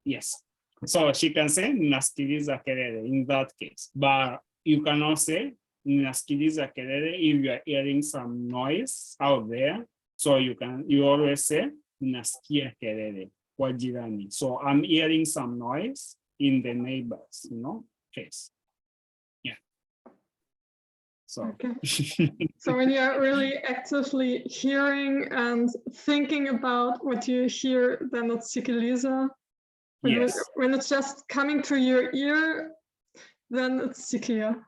Yes. So she can say ninasikiliza kelele in that case, but you cannot say ninasikiliza kelele, if you are hearing some noise out there, so you always say, ninasikia kelele kwa jirani. So I'm hearing some noise in the neighbors, case. Yeah. So. Okay. So when you're really actively hearing and thinking about what you hear, then it's sikiliza. Yes. When it's just coming to your ear, then it's sikia.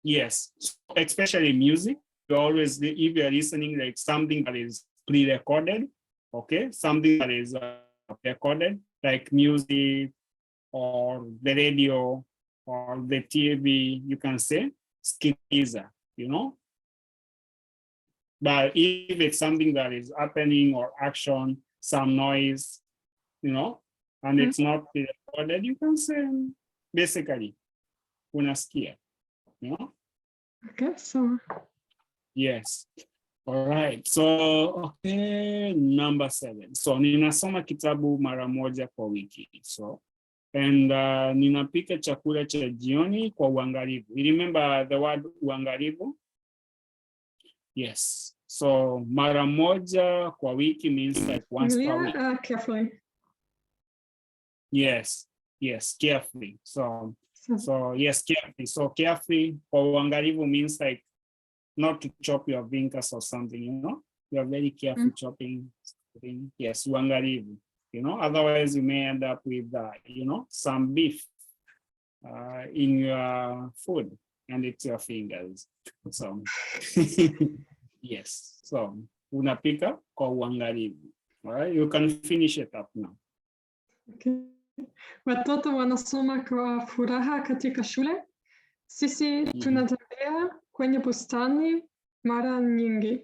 Yes, especially music. You always, if you're listening like something that is pre-recorded, okay, something that is recorded, like music or the radio or the TV, you can say sikiliza, But if it's something that is happening or action, some noise, and it's not pre-recorded, you can say basically unasikia, Okay, so. Yes. All right. So, okay, number 7. So, ninasoma kitabu mara moja kwa wiki. So, and ninapika chakula cha jioni kwa uangalifu. You remember the word uangalifu? Yes. So, mara moja kwa wiki means like once per week. Carefully. Yes. Yes, carefully. So yes, carefully. So, carefully kwa uangalifu means like not to chop your fingers or something, You are very careful chopping. Yes, uangalifu, Otherwise, you may end up with, some beef in your food, and it's your fingers. So, yes. So, unapika kwa uangalifu. All right, you can finish it up now. Okay. Watoto wanasoma kwa furaha katika shule. Sisi tunatembea kwenye bustani mara nyingi.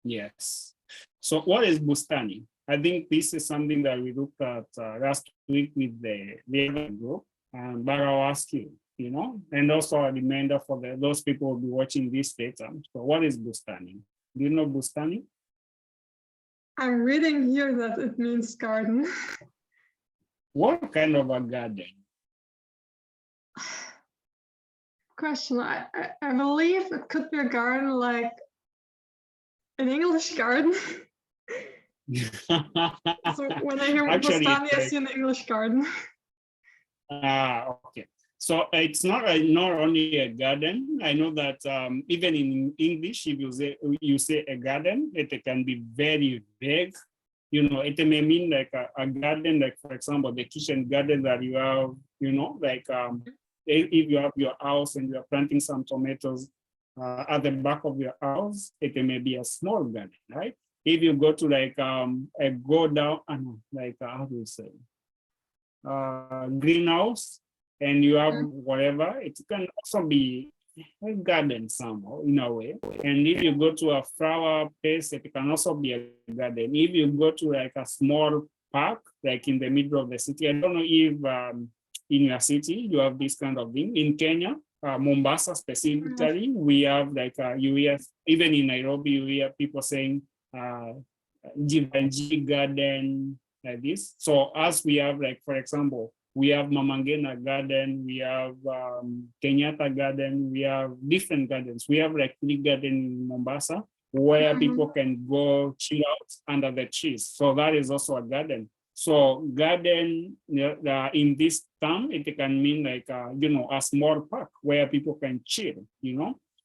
Yes. So what is bustani? I think this is something that we looked at last week with the other group, but I'll ask you, and also a reminder for those people who will be watching this later. So what is bustani? Do you know bustani? I'm reading here that it means garden. What kind of a garden? Question. I believe it could be a garden like an English garden. So when I hear Actually, bustani, I see an English garden. Okay. So it's not only a garden. I know that even in English, if you say a garden, it can be very vague. It may mean like a garden, like for example, the kitchen garden that you have, like if you have your house and you're planting some tomatoes at the back of your house, it may be a small garden, right? If you go to like how do you say, greenhouse, and you have whatever, it can also be a garden somehow in a way. And if you go to a flower place, it can also be a garden. If you go to like a small park, like in the middle of the city, I don't know if in your city you have this kind of thing. In Kenya, Mombasa specifically, we have like you hear, even in Nairobi, you hear people saying Jivanji garden, like this. So as we have, like for example, we have Mamangena garden, we have Kenyatta garden, we have different gardens. We have like 3 gardens in Mombasa where people can go chill out under the trees. So that is also a garden. So garden in this term, it can mean like, a small park where people can chill,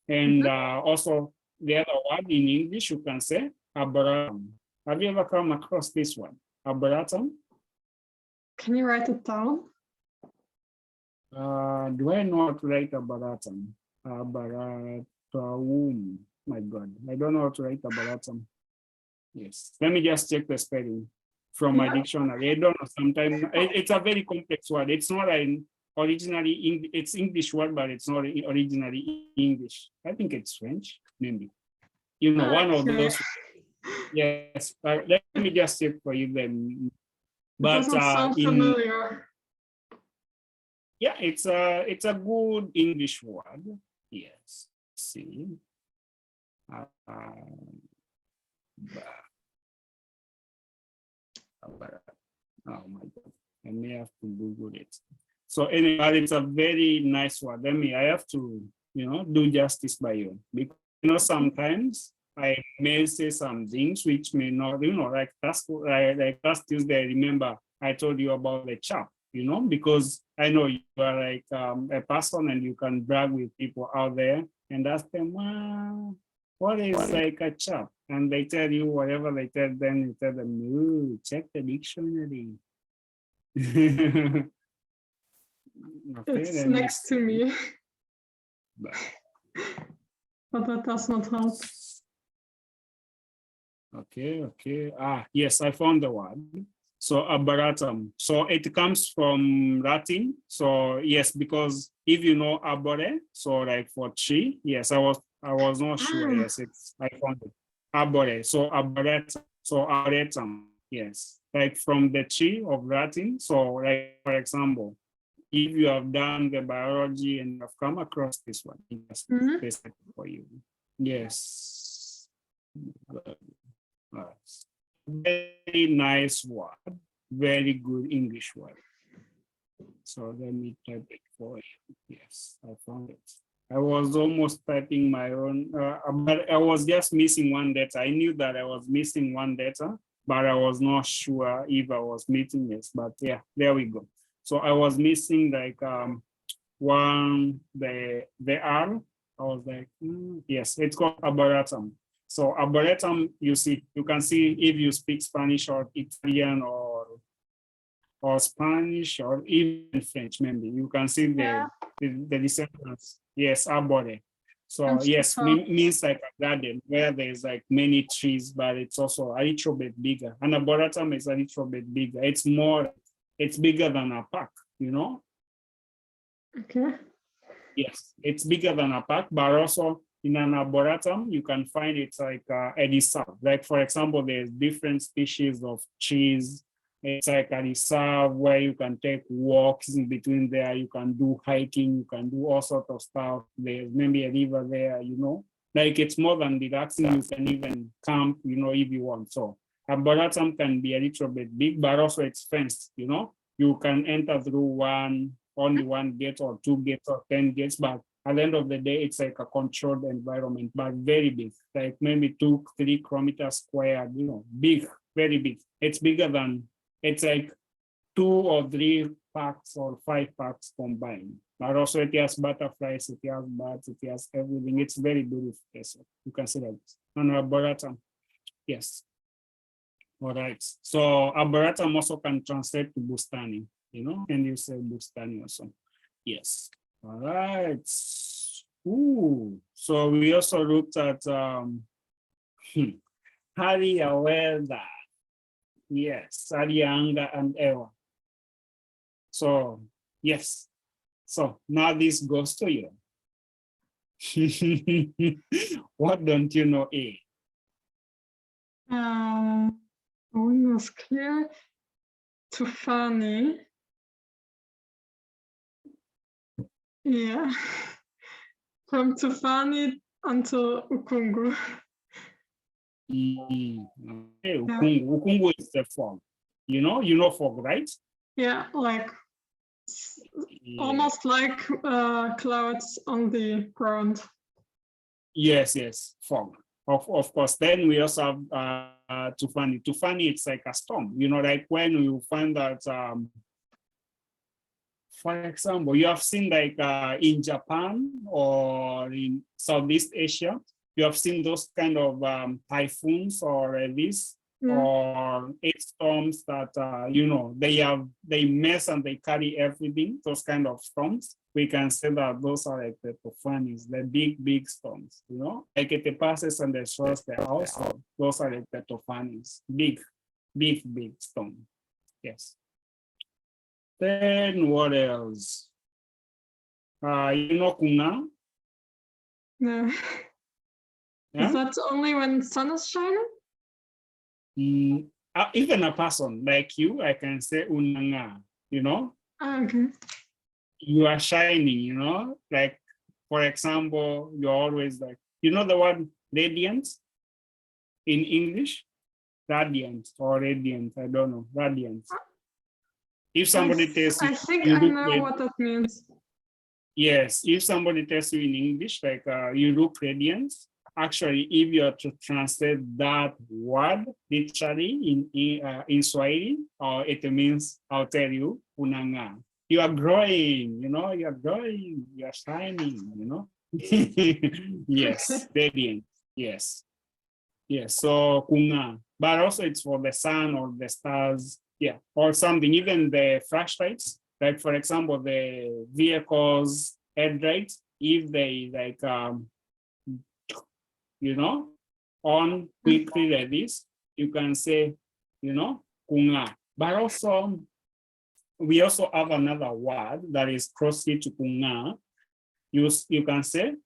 And also the other word in English, you can say arboretum. Have you ever come across this one? Arboretum? Can you write it down? Do I know how to write arboretum? Arboretum. My God, I don't know how to write arboretum. Yes, let me just check the spelling from my dictionary. I don't know. Sometimes it's a very complex word. It's not originally it's English word, but it's not originally English. I think it's French, maybe. One of those. Yes, let me just check for you then. But doesn't sound familiar. Yeah, it's a good English word. Yes. Let's see. Oh my God, I may have to Google it. So anyway, it's a very nice word. I have to, do justice by you. Because, sometimes I may say some things which may not, like last Tuesday, I remember I told you about the chap, because I know you are like a person and you can brag with people out there and ask them, what is like a chap? And they tell you whatever they tell them, you tell them, no, check the dictionary. Okay, It's next to me, But but that does not help. okay. Yes, I found the word. So arboretum. So it comes from Latin. So yes, because if you know arbore, so like for tree, yes, I was not sure. Yes, I found it. Arbore. So arboretum. So arboretum. Yes, like from the tree of Latin. So like for example, if you have done the biology and you have come across this one, it's specific for you. Yes. Very nice word. Very good English word. So let me type it for you. Yes, I found it. I was almost typing my own, but I was just missing one letter. I knew that I was missing one letter, but I was not sure if I was missing this. But yeah, there we go. So I was missing like the R. I was like, yes, it's called arboretum. So arboretum, you can see if you speak Spanish or Italian or Spanish or even French, maybe you can see the resemblance. Yes, arbore. So yes, means like a garden where there's like many trees, but it's also a little bit bigger. And arboretum is a little bit bigger. It's bigger than a park, Okay. Yes, it's bigger than a park, but also in an arboretum, you can find it's like a reserve. Like for example, there's different species of trees. It's like a reserve where you can take walks in between there. You can do hiking. You can do all sorts of stuff. There's maybe a river there, Like it's more than relaxing. You can even camp, if you want. So arboretum can be a little bit big, but also it's fenced, You can enter through only one gate or two gates or 10 gates, but at the end of the day, it's like a controlled environment, but very big, like maybe 2-3 kilometers square, big, very big. It's like 2 or 3 parks or 5 parks combined. But also it has butterflies, it has birds, it has everything. It's very beautiful. So you can see that. And arboretum, yes. All right. So arboretum also can translate to bustani, and you say bustani also. Yes. All right. Ooh. So we also looked at hali ya weather. Yes, hali ya anga and hewa. So yes. So now this goes to you. What don't you know, A? One was clear. Tufani. Yeah. From Tufani until Ukungu. Okay, Ukungu. Ukungu is the fog. You know fog, right? Yeah, like almost like clouds on the ground. Yes, fog. Of course. Then we also have Tufani. Tufani, it's like a storm. Like when you find that, for example, you have seen like in Japan or in Southeast Asia, you have seen those kind of typhoons or this or storms that they mess and they carry everything. Those kind of storms, we can say that those are like the tufanis, the big storms. Like it passes and destroys the house. So those are like the tufanis, big storm. Yes. Then what else? Kuna? No. Yeah? Is that only when sun is shining? Even a person like you, I can say unanga, Okay. You are shining, like, for example, you're always like, the word radiant in English? Radiant or radiant, I don't know, radiant. If somebody tells you, I think you I look know red- what that means. yes, if somebody tells you in English, like you look radiant, actually, if you are to translate that word literally in Swahili, it means, I'll tell you, unanga. You are growing, you are growing, you are shining, Yes, radiant, yes. Yes, so kunga, but also it's for the sun or the stars, yeah, or something, even the flashlights, like for example, the vehicles headlights, if they like, on quickly like this, you can say, kunga. But also, we also have another word that is closely to kunga. You can say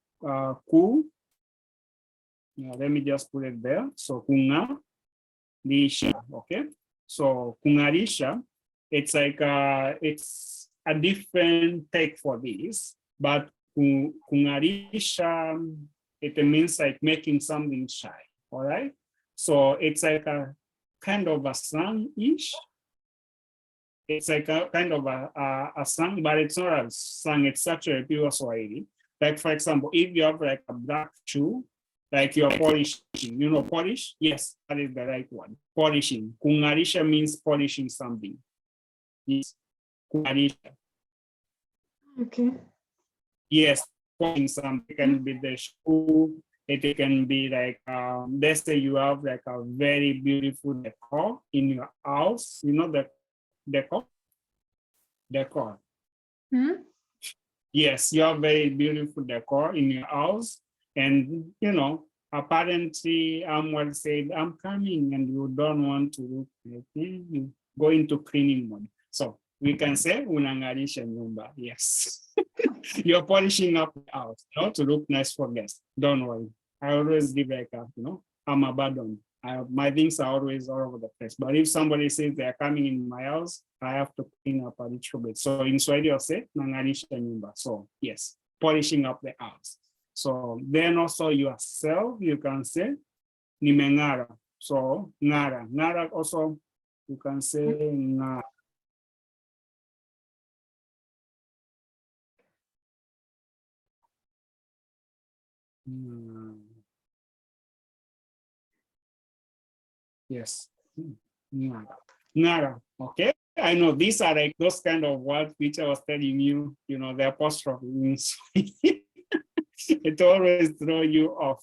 ku. Let me just put it there. So kunga lisha. Okay. So kungarisha, it's like it's a different take for this, but kungarisha, it means like making something shine. All right. So it's like a kind of a slang-ish. It's like a kind of a slang, but it's not a slang, it's actually pure Swahili. Like for example, if you have like a black shoe, like you're polishing, polish? Yes, that is the right one. Polishing. Kungarisha means polishing something. Yes. Kungarisha. Okay. Yes, polishing something. It can be the shoe. It can be like, let's say you have like a very beautiful decor in your house. The decor? Decor. Hmm? Yes, you have very beautiful decor in your house. And, apparently someone said, I'm coming and you don't want to look like you go into cleaning mode. So we can say, unangarisha nyumba. Yes. You're polishing up the house, to look nice for guests. Don't worry. I always give like I'm abandoned. My things are always all over the place. But if somebody says they're coming in my house, I have to clean up a little bit. So in Swahili, I'll say, nangarisha nyumba. So yes, polishing up the house. So then also yourself, you can say, nimengara. So ngara. Ngara also, you can say ngara. Yes. Ngara. Ngara. Okay. I know these are like those kind of words which I was telling you, the apostrophe means it always throw you off.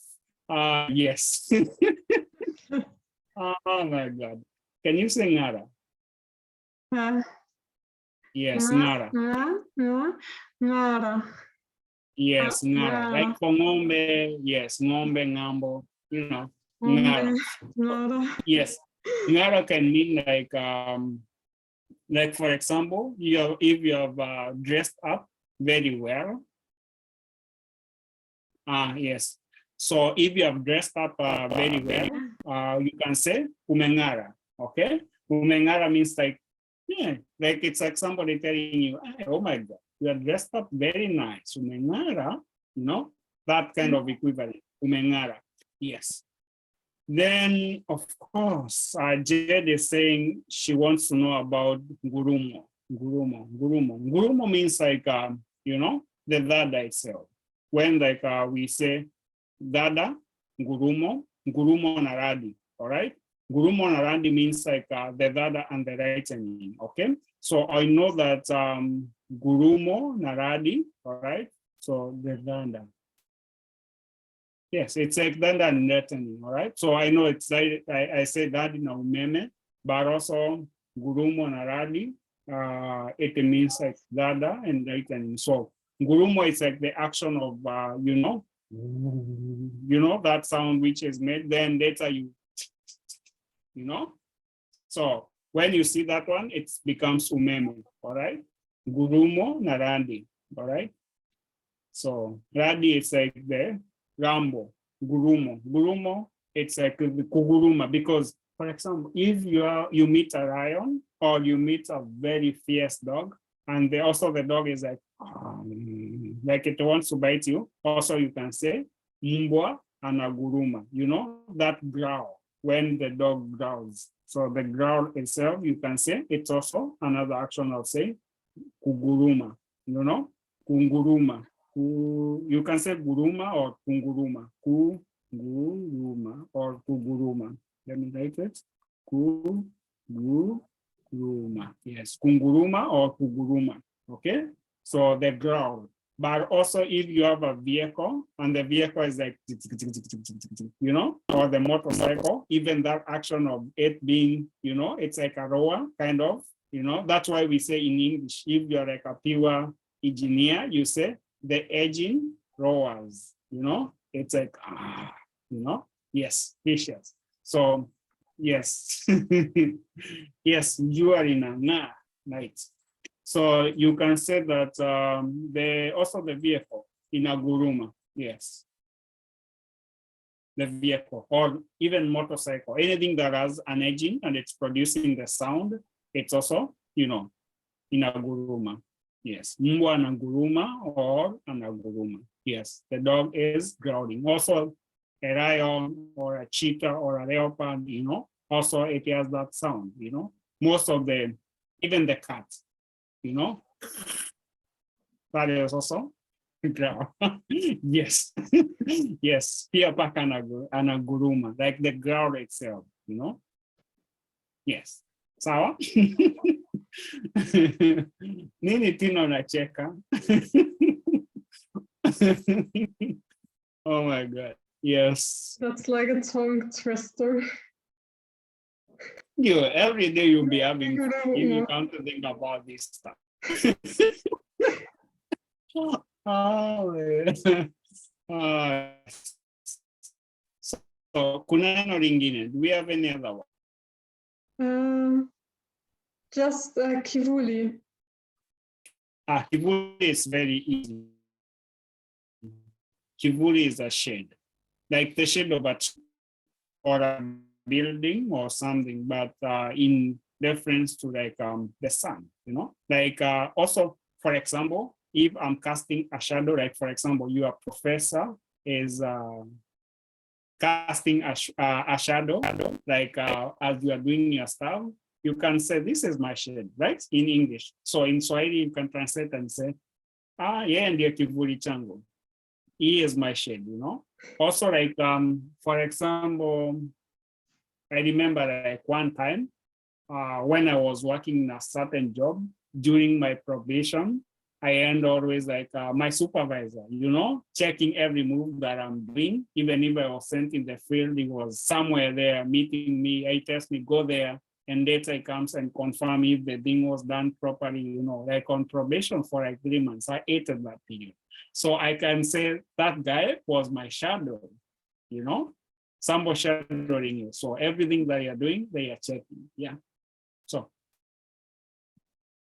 Yes. Oh my God. Can you say ngara? Yes, ngara. Nara. Yes, ngara. Like for ngombe, yes, ngombe, ngambo, ngara. Nara. Yes, ngara can mean like for example, if you have dressed up very well. Yes. So if you have dressed up very well, you can say umengara. Okay. Umengara means like, yeah, like it's like somebody telling you, hey, oh my God, you are dressed up very nice. Umengara, that kind of equivalent. Umengara. Yes. Then, of course, Jade is saying she wants to know about gurumo. Gurumo means like, the dada itself. When like we say dada, gurumo naradi, all right? Gurumo naradi means like the dada and the right-handing, okay? So I know that gurumo naradi, all right? So the dada. Yes, it's like dada and right-handing, all right? So I know it's like, I say that in umeme, but also gurumo naradi, it means like dada and right-handing. So gurumo is like the action of, that sound which is made, then later So when you see that one, it becomes umeme, all right? Gurumo narandi, all right? So radi is like the rambo, gurumo, it's like the kuguruma, because for example, if you meet a lion or you meet a very fierce dog, and also the dog is like it wants to bite you. Also, you can say mbwa anaguruma. That growl when the dog growls. So the growl itself, you can say it's also another action of say kuguruma, you know, kunguruma. You can say guruma or kunguruma, kuguruma or kuguruma. Let me write it. Kuguruma. Yes, kunguruma or kuguruma. Okay, so the growl. But also if you have a vehicle and the vehicle is like, you know, or the motorcycle, even that action of it being, you know, it's like a roar kind of, you know, that's why we say in English, if you're like a pure engineer, you say the engine roars, you know, it's like, you know, yes, vicious. So yes, yes, you are in a night. So you can say that also the vehicle in a guruma, yes. The vehicle or even motorcycle, anything that has an engine and it's producing the sound, it's also, you know, in a guruma. Yes, mbwa na guruma or an guruma. Yes, the dog is growling. Also a lion or a cheetah or a leopard, you know, also it has that sound, you know. Most of the, even the cat, you know, that is also growl. Yes, yes, pia paka na guruma, like the growl itself, you know. Yes, sawa. Nini Tino nacheka? Oh my God, yes. That's like a tongue twister. You every day you'll be having fun if you Yeah. come to think about this stuff. Oh, so kuna neno lingine. Do we have any other one? Just kivuli. Kivuli is very easy. Kivuli is a shade, like the shade of a tree or a building or something, but in reference to like the sun, you know, like also, for example, if I'm casting a shadow, like for example, your professor is casting a shadow, like as you are doing your stuff, you can say, this is my shade, right? In English. So in Swahili, you can translate and say, yeah, ndiyo kivuli changu. He is my shade, you know? Also like, for example, I remember like one time when I was working in a certain job during my probation, I end always like my supervisor, you know, checking every move that I'm doing. Even if I was sent in the field, he was somewhere there meeting me. He tells me, go there. And later he comes and confirm if the thing was done properly, you know, like on probation for like 3 months. I hated that period. So I can say that guy was my shadow, you know, somebody shadowing you. So everything that you're doing, they are checking. Yeah. So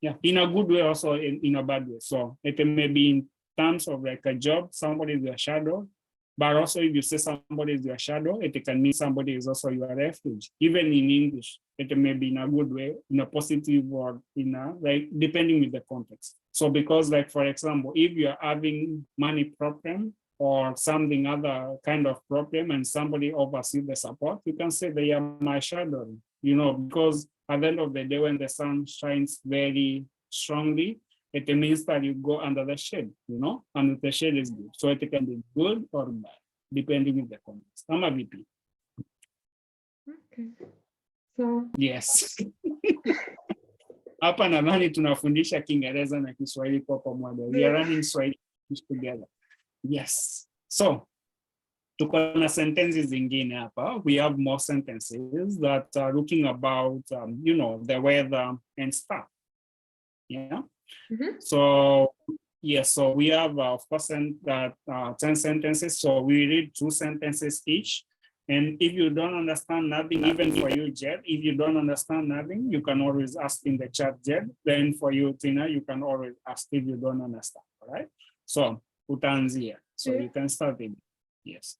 yeah, in a good way, also in a bad way. So it may be in terms of like a job, somebody is your shadow, but also if you say somebody is your shadow, it can mean somebody is also your refuge. Even in English, it may be in a good way, in a positive or in a, like, depending with the context. So because like, for example, if you're having money problem or something other kind of problem and somebody oversees the support, you can say they are my shadow, you know, because at the end of the day, when the sun shines very strongly, it means that you go under the shade, you know, and the shade is good. So it can be good or bad, depending on the context. I'm a VP. Okay. So Yes. Hapa nadhani tunafundisha Kiingereza na Kiswahili kwa pamoja. We are running Swahili together. Yes. So tuko na sentences zingine hapa. We have more sentences that are looking about, you know, the weather and stuff. Yeah. Mhm. So, yes, so we have, of course, 10 sentences. So we read 2 sentences each. And if you don't understand nothing, even for you, Jed, if you don't understand nothing, you can always ask in the chat, Jed. Then for you, Tina, you can always ask if you don't understand, all right? So, utaanzia. So you can start it. Yes.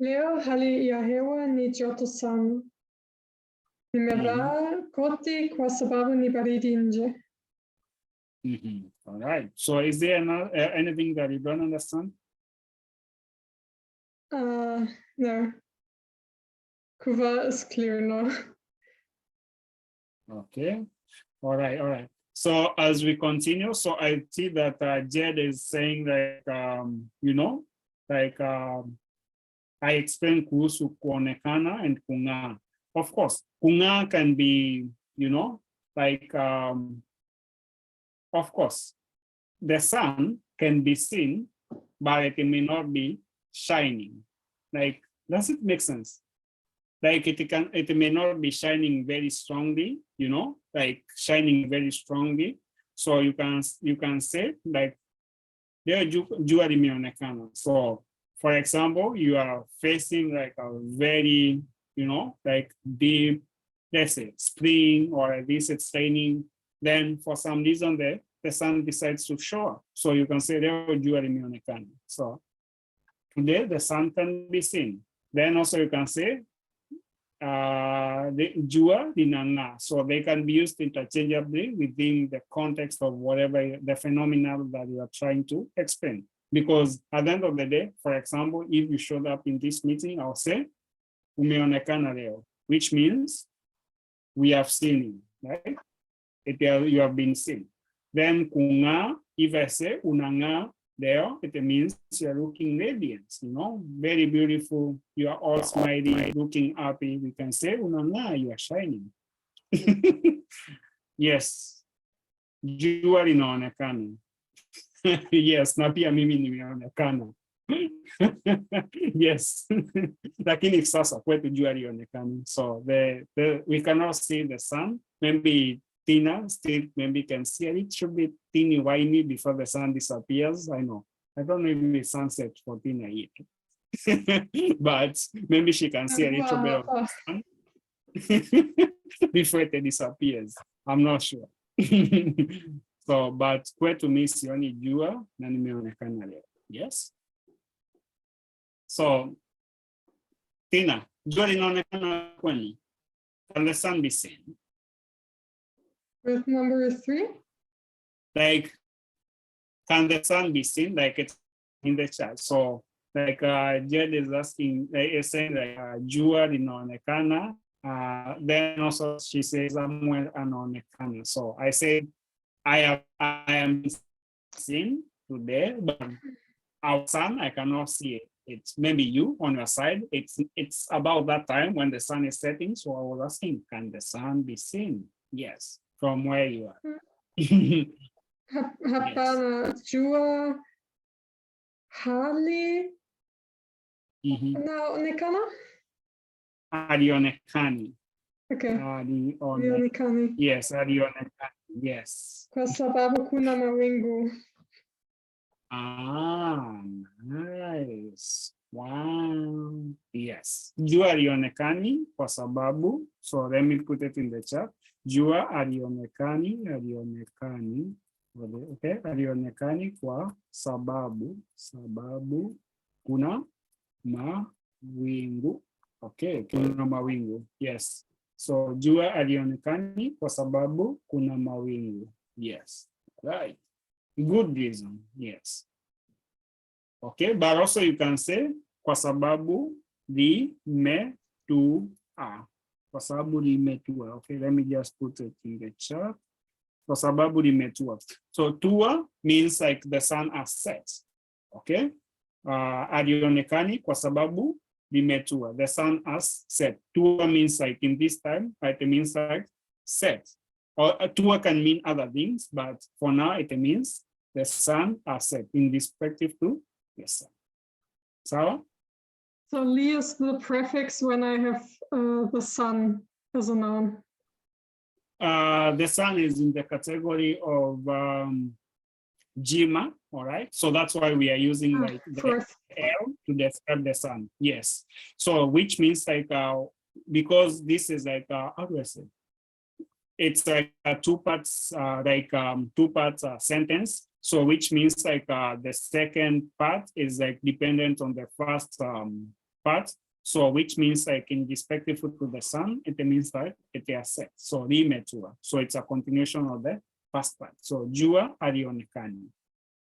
leo hali ya hewa ni joto sana. Nimevaa koti kwa sababu ni baridi nje. All right. So is there anything that you don't understand? No. Kuva is clear now. Okay. All right. All right. So as we continue, so I see that Jed is saying like, you know, like I explained kuhusu kuonekana and kung'aa. Of course, kung'aa can be, you know, like, of course, the sun can be seen, but it may not be shining. Like, does it make sense? Like it may not be shining very strongly, you know, like shining very strongly. So you can say like, leo jua limeonekana. So for example, you are facing like a very, you know, like deep, let's say spring, or at least it's raining. Then for some reason the sun decides to show up. So you can say leo jua limeonekana. So today the sun can be seen. Then also you can say the jua linang'aa. So they can be used interchangeably within the context of whatever the phenomenon that you are trying to explain. Because at the end of the day, for example, if you showed up in this meeting, I'll say umeonekana leo, which means we have seen you, right? You have been seen. Then kung'aa, if I say unang'aa leo, it means you're looking radiant, you know, very beautiful. You are all smiling, looking happy. We can say unang'aa, you are shining. Yes, jua linaonekana. Yes, na pia mimi nimeonekana. Yes. Lakini sasa kwetu jua lionekana. So we cannot see the sun. Maybe Tina still maybe can see a little bit teeny whiny before the sun disappears. I know. I don't know if it's sunset for Tina yet. But maybe she can see a little bit of the sun before it disappears. I'm not sure. So, but kwetu mi sioni jua na nimeonekana leo. Yes. So, Tina, jua linaonekana kwani? Can the sun be seen? With number 3? Like, can the sun be seen? Like it's in the chat. So, like Jed is asking, is saying like jua linaonekana. Then also she says somewhere anaonekana. So I said I am seen today, but our sun I cannot see it. It's maybe you on your side. It's about that time when the sun is setting. So I was asking, can the sun be seen? Yes, from where you are. Hapana, jua hali naonekana? Alionekani. Okay. Alionekani. Yes, alionekani. Yes. Kwa sababu kuna mawingu. Ah, nice. Wow. Yes. Jua alionekani kwa sababu. So let me put it in the chat. Jua alionekani. Okay. Alionekani kwa sababu kuna mawingu. Okay, kuna mawingu. Yes. So jua alionekani kwa sababu kuna mawingu. Yes. Right. Good reason. Yes. Okay, but also you can say kwa sababu limetua. Kwa sababu limetua. Okay, let me just put it in the chat. Kwa sababu limetua. So tua means like the sun has set. Okay. Alionekani kwa sababu limetua. The sun has set. Tua means like in this time, it means like set. Or tua can mean other things, but for now it means the sun has set in respective to the sun. Sarah? So li is the prefix when I have the sun as a noun. The sun is in the category of Jima, all right? So that's why we are using like the L to describe the sun. Yes. So which means like, because this is like, how do I say? It's like a two parts sentence. So which means like the second part is like dependent on the first part. So which means like in respective to the sun, it means like it is set. So limetua. So it's a continuation of the first part. So jua alionekani.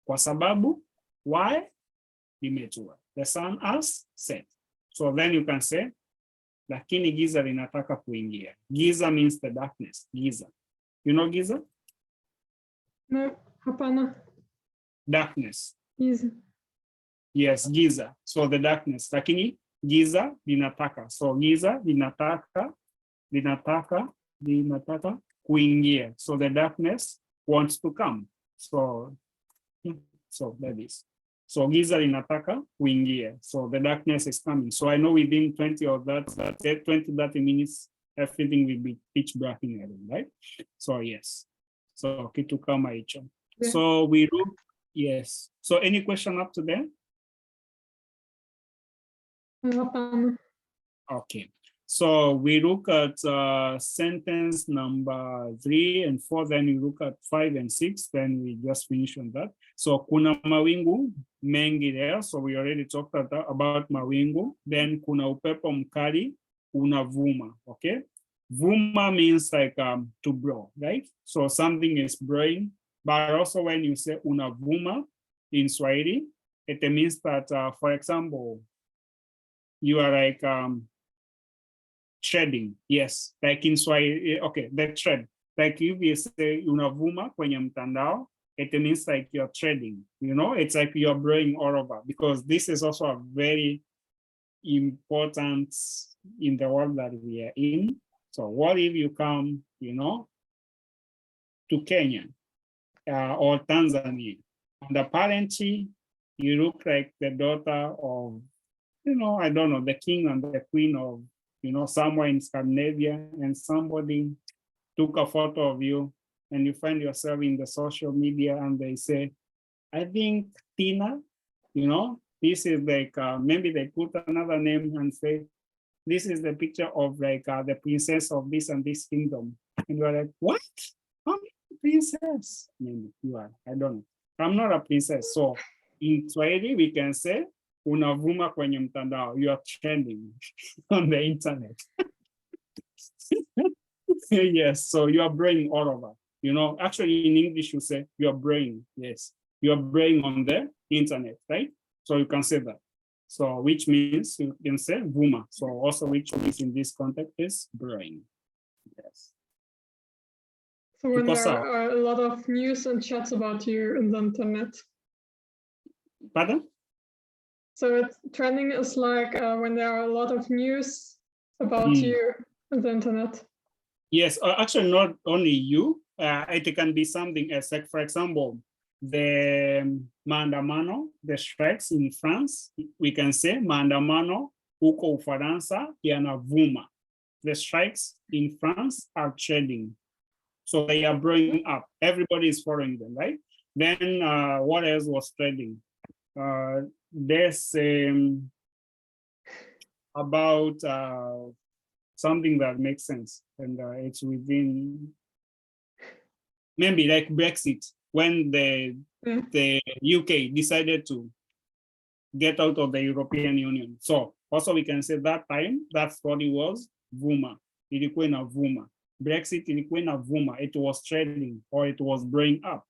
Kwa sababu, why? Limetua. The sun has set. So then you can say lakini giza linataka kuingia. Giza means the darkness, giza. You know giza? No, hapana. Darkness. Easy. Yes, giza. So the darkness. Lakini giza linataka. So giza linataka kuingia. So the darkness wants to come. So that is. So giza linataka kuingia. So the darkness is coming. So I know within 20 or 30 minutes, everything will be pitch black in the room, right? So yes. So kitu kama hicho. Yeah. So we look, yes. So any question up to there? Hapana. Okay. So we look at sentence number 3 and 4, then we look at 5 and 6, then we just finish on that. So kuna mawingu mengi there. So we already talked about mawingu. Then kuna upepo mkali unavuma, okay? Vuma means like to blow, right? So something is blowing, but also when you say unavuma in Swahili, it means that, for example, you are like trading. Yes, like in Swahili, okay, the trade. Like if you say unavuma kwenye mtandao, it means like you're trading, you know, it's like you're blowing all over, because this is also a very important in the world that we are in. So what if you come, you know, to Kenya or Tanzania, and apparently you look like the daughter of, you know, I don't know, the king and the queen of, you know, somewhere in Scandinavia, and somebody took a photo of you and you find yourself in the social media and they say, I think Tina, you know, this is like, maybe they put another name and say, this is the picture of like the princess of this and this kingdom. And you're like, what? I'm a princess. Maybe you are, I don't know. I'm not a princess. So in Swahili, we can say, unavuma kwenye mtandao. You are trending on the internet. Yes, so you are brain all over. You know, actually in English, you say your brain. Yes, your brain on the internet, right? So you can say that. So which means you can say vuma. So also which means in this context is brain. Yes. So when Because, there are a lot of news and chats about you in the internet. Pardon? So it's trending is like when there are a lot of news about you on the internet. Yes, actually not only you, it can be something else. Like for example, the maandamano, the strikes in France, we can say maandamano huko Ufaransa yanavuma. The strikes in France are trending. So they are blowing up. Everybody is following them, right? Then what else was trending? There's about something that makes sense, and it's within maybe like Brexit, when the UK decided to get out of the European Union. So also we can say that time that story was vuma, ilikuwa ina vuma. Brexit ilikuwa ina vuma, it was trending or it was blowing up,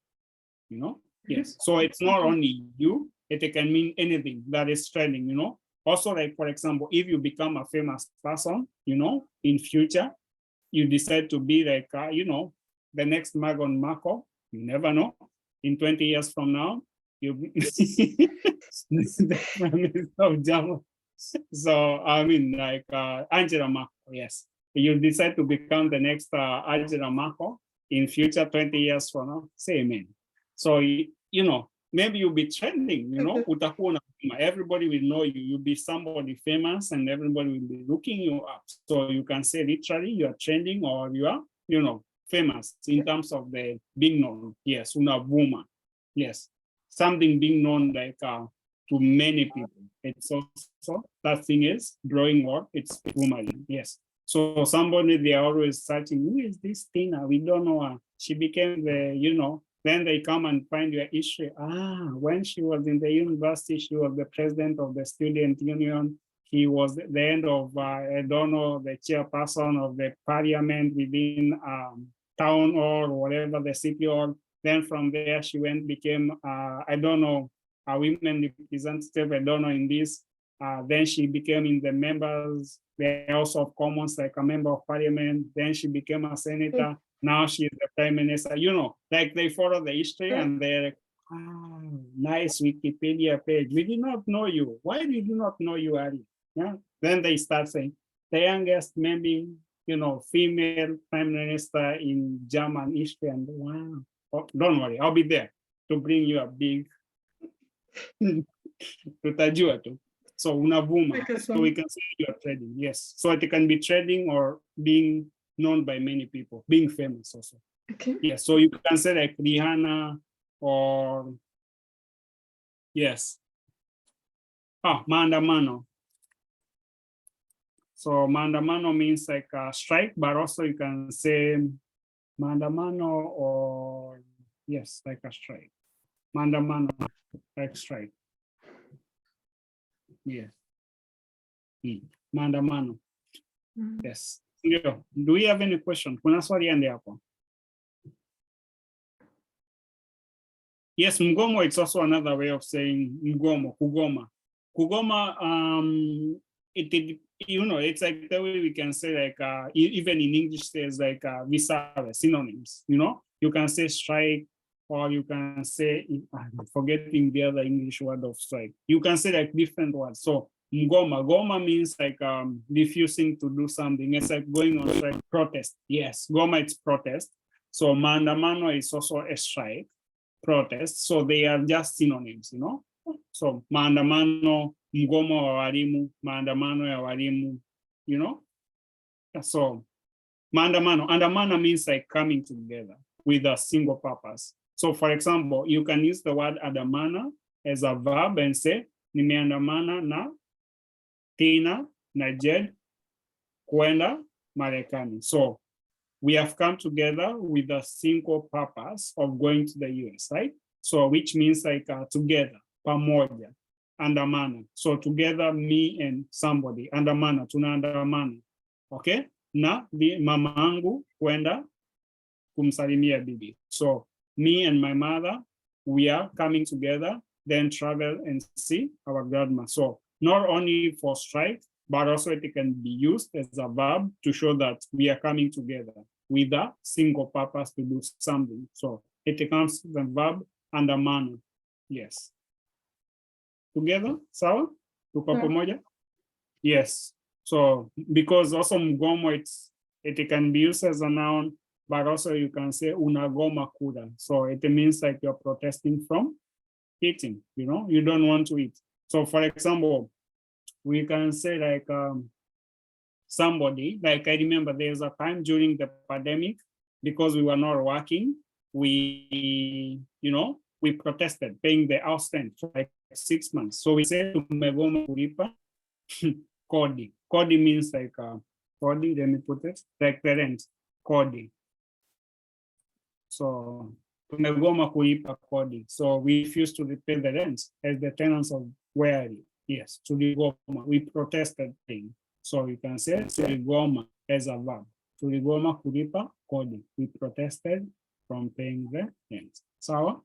you know? Yes, so it's not only you, it can mean anything that is trending, you know? Also, like, for example, if you become a famous person, you know, in future, you decide to be like, you know, the next Meghan Markle, you never know. In 20 years from now, you'll be the Prime Minister of Germany. So, I mean, like Angela Merkel, yes. You decide to become the next Angela Merkel in future 20 years from now, say amen. So, you know, maybe you'll be trending, you know, everybody will know you, you'll be somebody famous and everybody will be looking you up. So you can say literally you are trending or you are, you know, famous in terms of the being known. Yes, unavuma. Yes, something being known like to many people. It's also, that thing is growing what? It's booming. Yes. So somebody, they are always searching, who is this Tina? We don't know her. She became the, you know, then they come and find your history. When she was in the university, she was the president of the student union. He was the end of, I don't know, the chairperson of the parliament within town or whatever, the city hall. Then from there, she became, I don't know, a women representative, I don't know in this. Then she became in the members, the House of Commons, like a member of parliament. Then she became a senator. Now she's the prime minister. You know, like they follow the history and they're like, ah, nice Wikipedia page. We did not know you. Why did you not know you, Ari? Yeah. Then they start saying the youngest, maybe, you know, female prime minister in German history. And wow, oh, don't worry, I'll be there to bring you a big tutajua tu. So unavuma, so we can say you are trading. Yes, so it can be trading or being known by many people, being famous also. Okay. Yes, so you can say like Rihanna or yes. Maandamano. So maandamano means like a strike, but also you can say maandamano or yes, like a strike. Maandamano, like strike. Yes. Maandamano. Yes. Ndio. Do we have any question? Kuna swali ande hapo. Yes, mgomo, it's also another way of saying mgomo, kugoma. Kugoma, you know, it's like the way we can say like, even in English, there's like visare, synonyms, you know? You can say strike, or you can say, I'm forgetting the other English word of strike. You can say like different words. So mgoma, goma means like refusing to do something. It's like going on strike, protest. Yes, goma, it's protest. So maandamano is also a strike, protest. So they are just synonyms, you know? So maandamano, mgomo wa walimu, maandamano ya walimu, you know? So maandamano, andamana means like coming together with a single purpose. So for example, you can use the word andamana as a verb and say, nimeandamana na Tina na Jed kwenda Marekani. So we have come together with a single purpose of going to the US, right? So which means like together, pamoja, andamana. So together, me and somebody, andamana, tunaandamana, okay? Na mama angu kwenda kumsalimia bibi. So me and my mother, we are coming together, then travel and see our grandma. So not only for strike, but also it can be used as a verb to show that we are coming together with a single purpose to do something. So it becomes the verb andamana. Yes. Together, sawa? Tuko pamoja? Yes. So because also mgomo, it can be used as a noun, but also you can say unagoma kula. So it means like you're protesting from eating, you know, you don't want to eat. So for example, we can say like somebody, like I remember there's a time during the pandemic, because we were not working, we, you know, we protested paying the house rent for like 6 months. So we said tumegoma kulipa kodi. Kodi means like kodi, let me put it, like the rent, kodi. So tumegoma kulipa kodi. So we refused to repay the rent as the tenants of where I live. Yes, tuligoma, we protested thing. So you can say tuligoma as a verb. Tuligoma kulipa kodi. We protested from paying the rent. Sawa?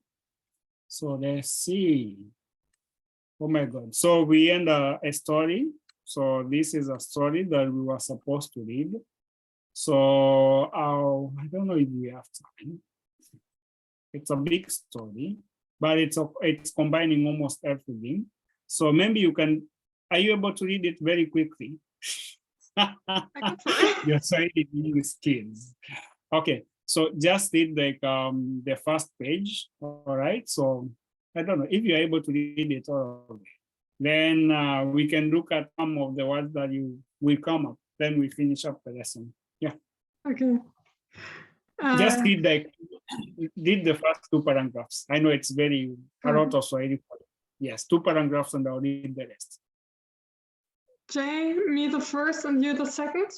So let's see. Oh my God. So we end a story. So this is a story that we were supposed to read. So I don't know if we have time. It's a big story, but it's combining almost everything. So maybe you can, are you able to read it very quickly? You're Swahili English kids. Okay, so just read like the first page. All right, so I don't know if you're able to read it all. Then we can look at some of the words that you will come up. Then we finish up the lesson. Yeah. Okay. Just read the first 2 paragraphs. I know it's very a lot of Swahili. Yes, 2 paragraphs and I'll read the rest. Jay, me the first and you the second?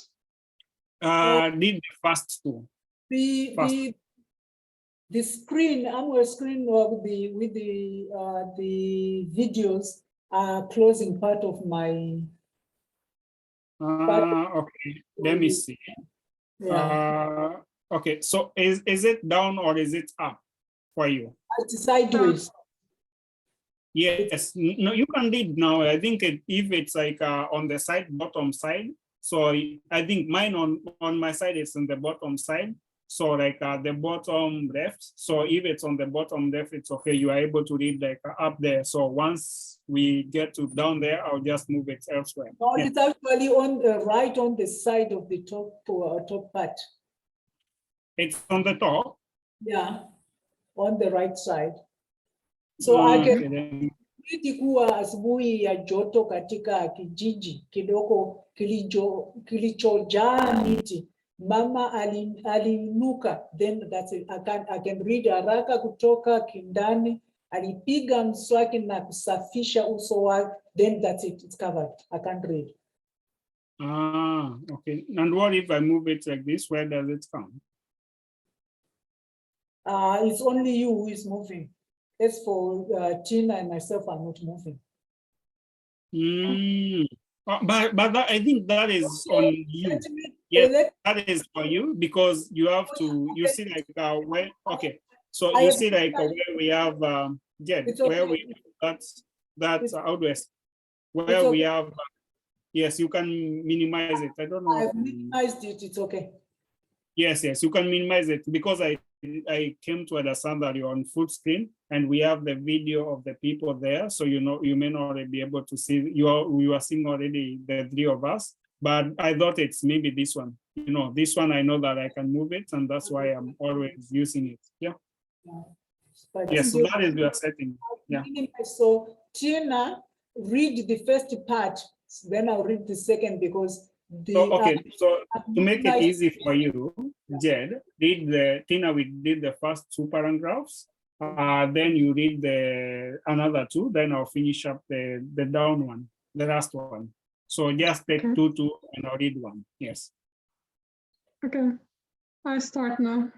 Read the first 2. The screen, our screen with the videos are closing part of my. Okay, let me see. Yeah. Okay, so is it down or is it up for you? It's sideways. Yes, no, you can read now. I think if it's like on the side, bottom side. So I think mine on my side is on the bottom side. So like the bottom left. So if it's on the bottom left, it's okay. You are able to read like up there. So once we get to down there, I'll just move it elsewhere. No, Yeah. it's actually on the right on the side of the top part. It's on the top. Yeah, on the right side. So I Okay, can then. kuwa asubuhi ya joto katika kijiji kidogo kilichojaa miti. Mama aliinuka, then that's it. I can read haraka kutoka kindani. Alipiga mswaki na kusafisha uso wake, then that's it, it's covered. I can't read. Ah, okay. And what if I move it like this? Where does it come? It's only you who is moving. As for Tina and myself, I'm not moving. But that, I think that is on you. Yes, that is for you because you have to. You see, like where? Okay, so you see, like where we have where we that's how do I say, where we have. Yes, you can minimize it. I don't know. I've minimized it. It's okay. Yes, you can minimize it because I came to understand that you're on full screen and we have the video of the people there. So you may not be able to see, you are seeing already the three of us, but I thought it's maybe this one. This one I know that I can move it and that's why I'm always using it. Yeah. Yes, so that is your setting. Yeah. So Tina, read the first part, then I'll read the second because okay, so to make it easy for you, Jed, Tina, we did the first two paragraphs. Then you read another two, then I'll finish up the down one, the last one. So just take two, and I'll read one. Yes. Okay, I start now.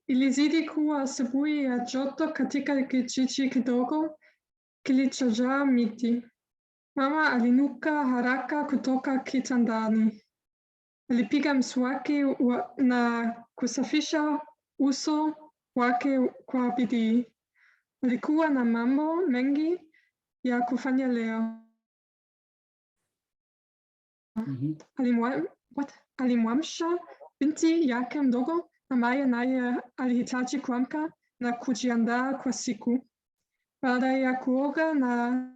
Ilizidi kuwa asubuhi ya joto katika kijiji kidogo kilichojaa miti. Mama aliinuka haraka kutoka kitandani. Alipiga mswaki na kusafisha uso wake kwa bidii. Alikuwa na mambo mengi ya kufanya leo. Alimwamsha binti yake mdogo ambaye naye alihitaji kuamka na kujiandaa kwa siku. Baada ya kuoga na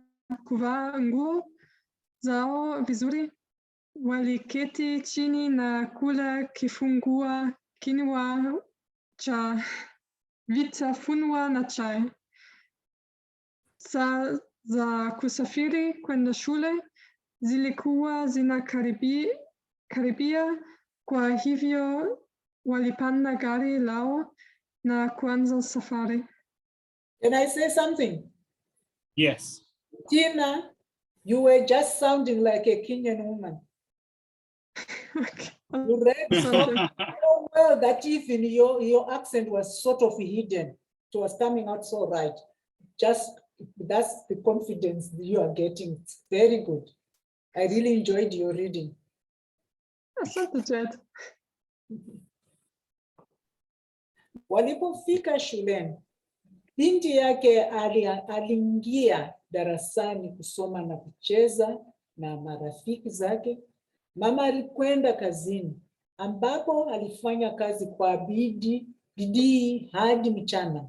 kuvaa nguo zao vizuri, waliketi chini na kula kifungua kinywa cha vitafunwa na chai. Saa za kusafiri kwenda shule zilikuwa zinakaribia, kwa hivyo walipanda gari lao na kuanza safari. Can I say something? Yes. Tina, you were just sounding like a Kenyan woman. Okay. You read so well that even your accent was sort of hidden. It was coming out so right. That's the confidence you are getting. It's very good. I really enjoyed your reading. Asante, Jed. Walipofika shuleni, binti yake aliingia darasani kusoma na kucheza na marafiki zake. Mama alikwenda kazini ambapo alifanya kazi kwa bidii hadi mchana.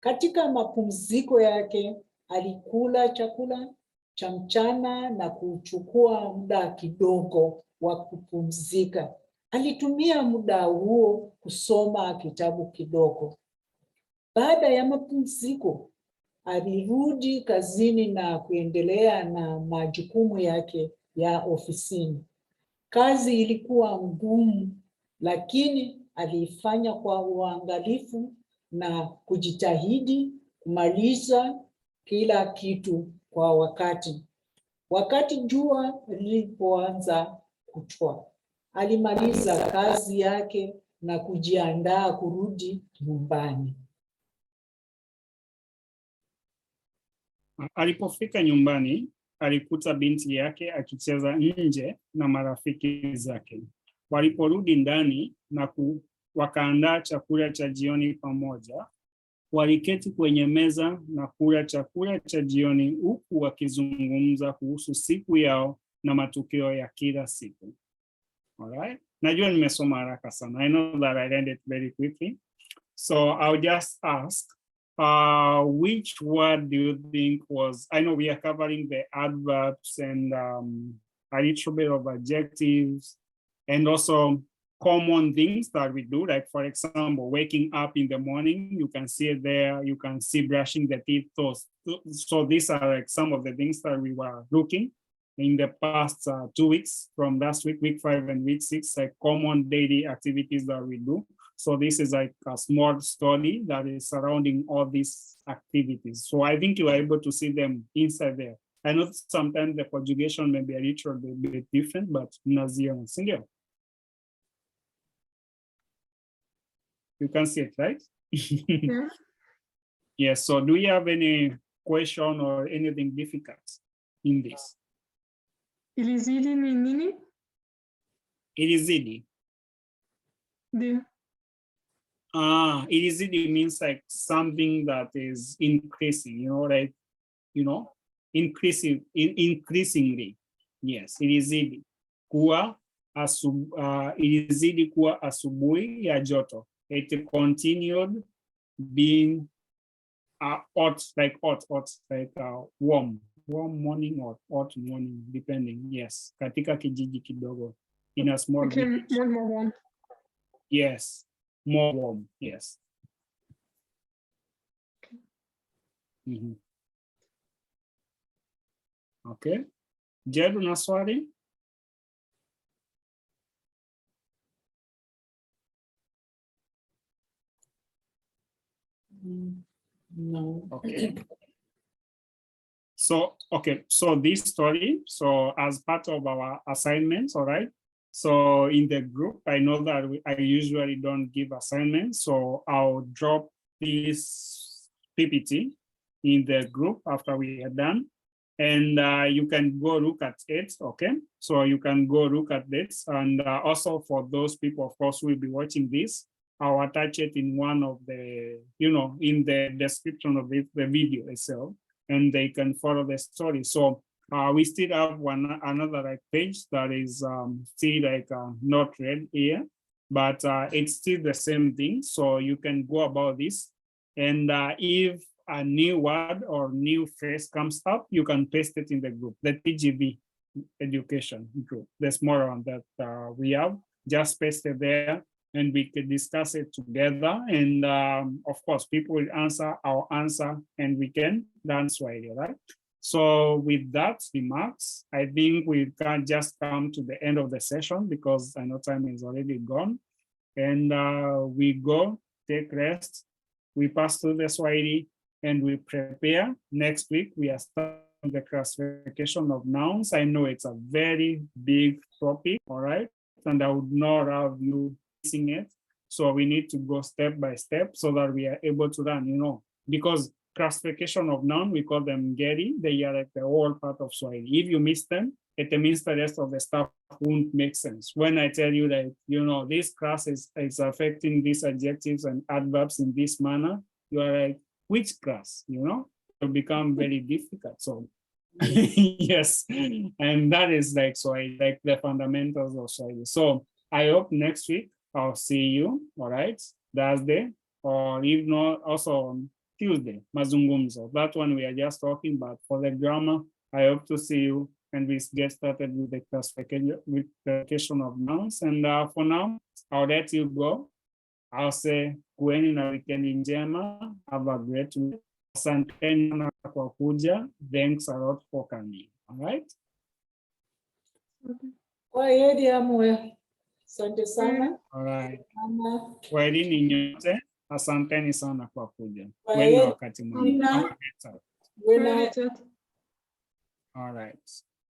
Katika mapumziko yake alikula chakula cha mchana na kuchukua muda kidogo wa kupumzika. Alitumia muda huo kusoma kitabu kidogo. Baada ya mapumziko, alirudi kazini na kuendelea na majukumu yake ya ofisini. Kazi ilikuwa ngumu, lakini aliifanya kwa uangalifu na kujitahidi kumaliza kila kitu kwa wakati. Wakati jua lilipoanza kutua, alimaliza kazi yake na kujiandaa kurudi nyumbani. Alipofika nyumbani, alikuta binti yake akicheza nje na marafiki zake. Waliporudi ndani na wakaandaa chakula cha jioni pamoja, waliketi kwenye meza na kula chakula cha jioni huku wakizungumza kuhusu siku yao na matukio ya kila siku. All right. Najua nimesoma haraka sana. I know that I read it very quickly. So I'll just ask, which word do you think was, I know we are covering the adverbs and a little bit of adjectives and also common things that we do, like for example, waking up in the morning, you can see it there, you can see brushing the teeth. So these are like some of the things that we were looking in the past 2 weeks, from last week, week 5 and week 6, like common daily activities that we do. So this is like a small story that is surrounding all these activities. So I think you are able to see them inside there. I know sometimes the conjugation may be a little bit different, but naziona, sindio? You can see it, right? Yeah. Yes, so do you have any question or anything difficult in this? Ilizidi ni nini? Ilizidi. Ndio. Ilizidi means like something that is increasing, like, increasingly. Yes, ilizidi. Ilizidi kuwa asubuhi ya joto. It continued being hot, like warm morning or hot morning, depending. Yes, katika kijiji kidogo, in a small Became village. more and more warm. Yes, more warm. Yes. Okay. Jed, una swali? No. Okay. So this story, so as part of our assignments, all right? So in the group, I know that I usually don't give assignments, so I'll drop this PPT in the group after we are done. And you can go look at it, okay? So you can go look at this. And also for those people, of course, who will be watching this, I'll attach it in one of the, in the description of it, the video itself, and they can follow the story. So we still have another like page that is still like not read here, but it's still the same thing. So you can go about this, and if a new word or new phrase comes up, you can paste it in the group, the TGV education group, the smaller one that we have. Just paste it there, and we can discuss it together. And of course, people will answer our answer, and we can learn Swahili, right? So with that remarks, I think we can just come to the end of the session because I know time is already gone. And we go take rest, we pass through the Swahili, and we prepare. Next week, we are starting the classification of nouns. I know it's a very big topic, all right? And I would not have you missing it. So we need to go step by step so that we are able to learn, because classification of noun, we call them ngeli. They are like the whole part of Swahili. If you miss them, it means the rest of the stuff won't make sense. When I tell you that, this class is affecting these adjectives and adverbs in this manner, you are like, which class, it'll become very difficult. So yes, and that is like Swahili, like the fundamentals of Swahili. So I hope next week I'll see you, all right, Thursday, or if not, also on Tuesday, mazungumzo. That one we are just talking about. For the grammar, I hope to see you, and we get started with the classification of nouns. And for now, I'll let you go. I'll say kueni na wikendi njema. Have a great week. Asanteni sana kwa kuja. Thanks a lot for coming. All right? Kwa heri amwe. Asante sana. All right. Mama. Kwaherini nyote. Asanteni sana kwa kuja. Kwa Kuweni na heri. wakati mwema. Wena. All right.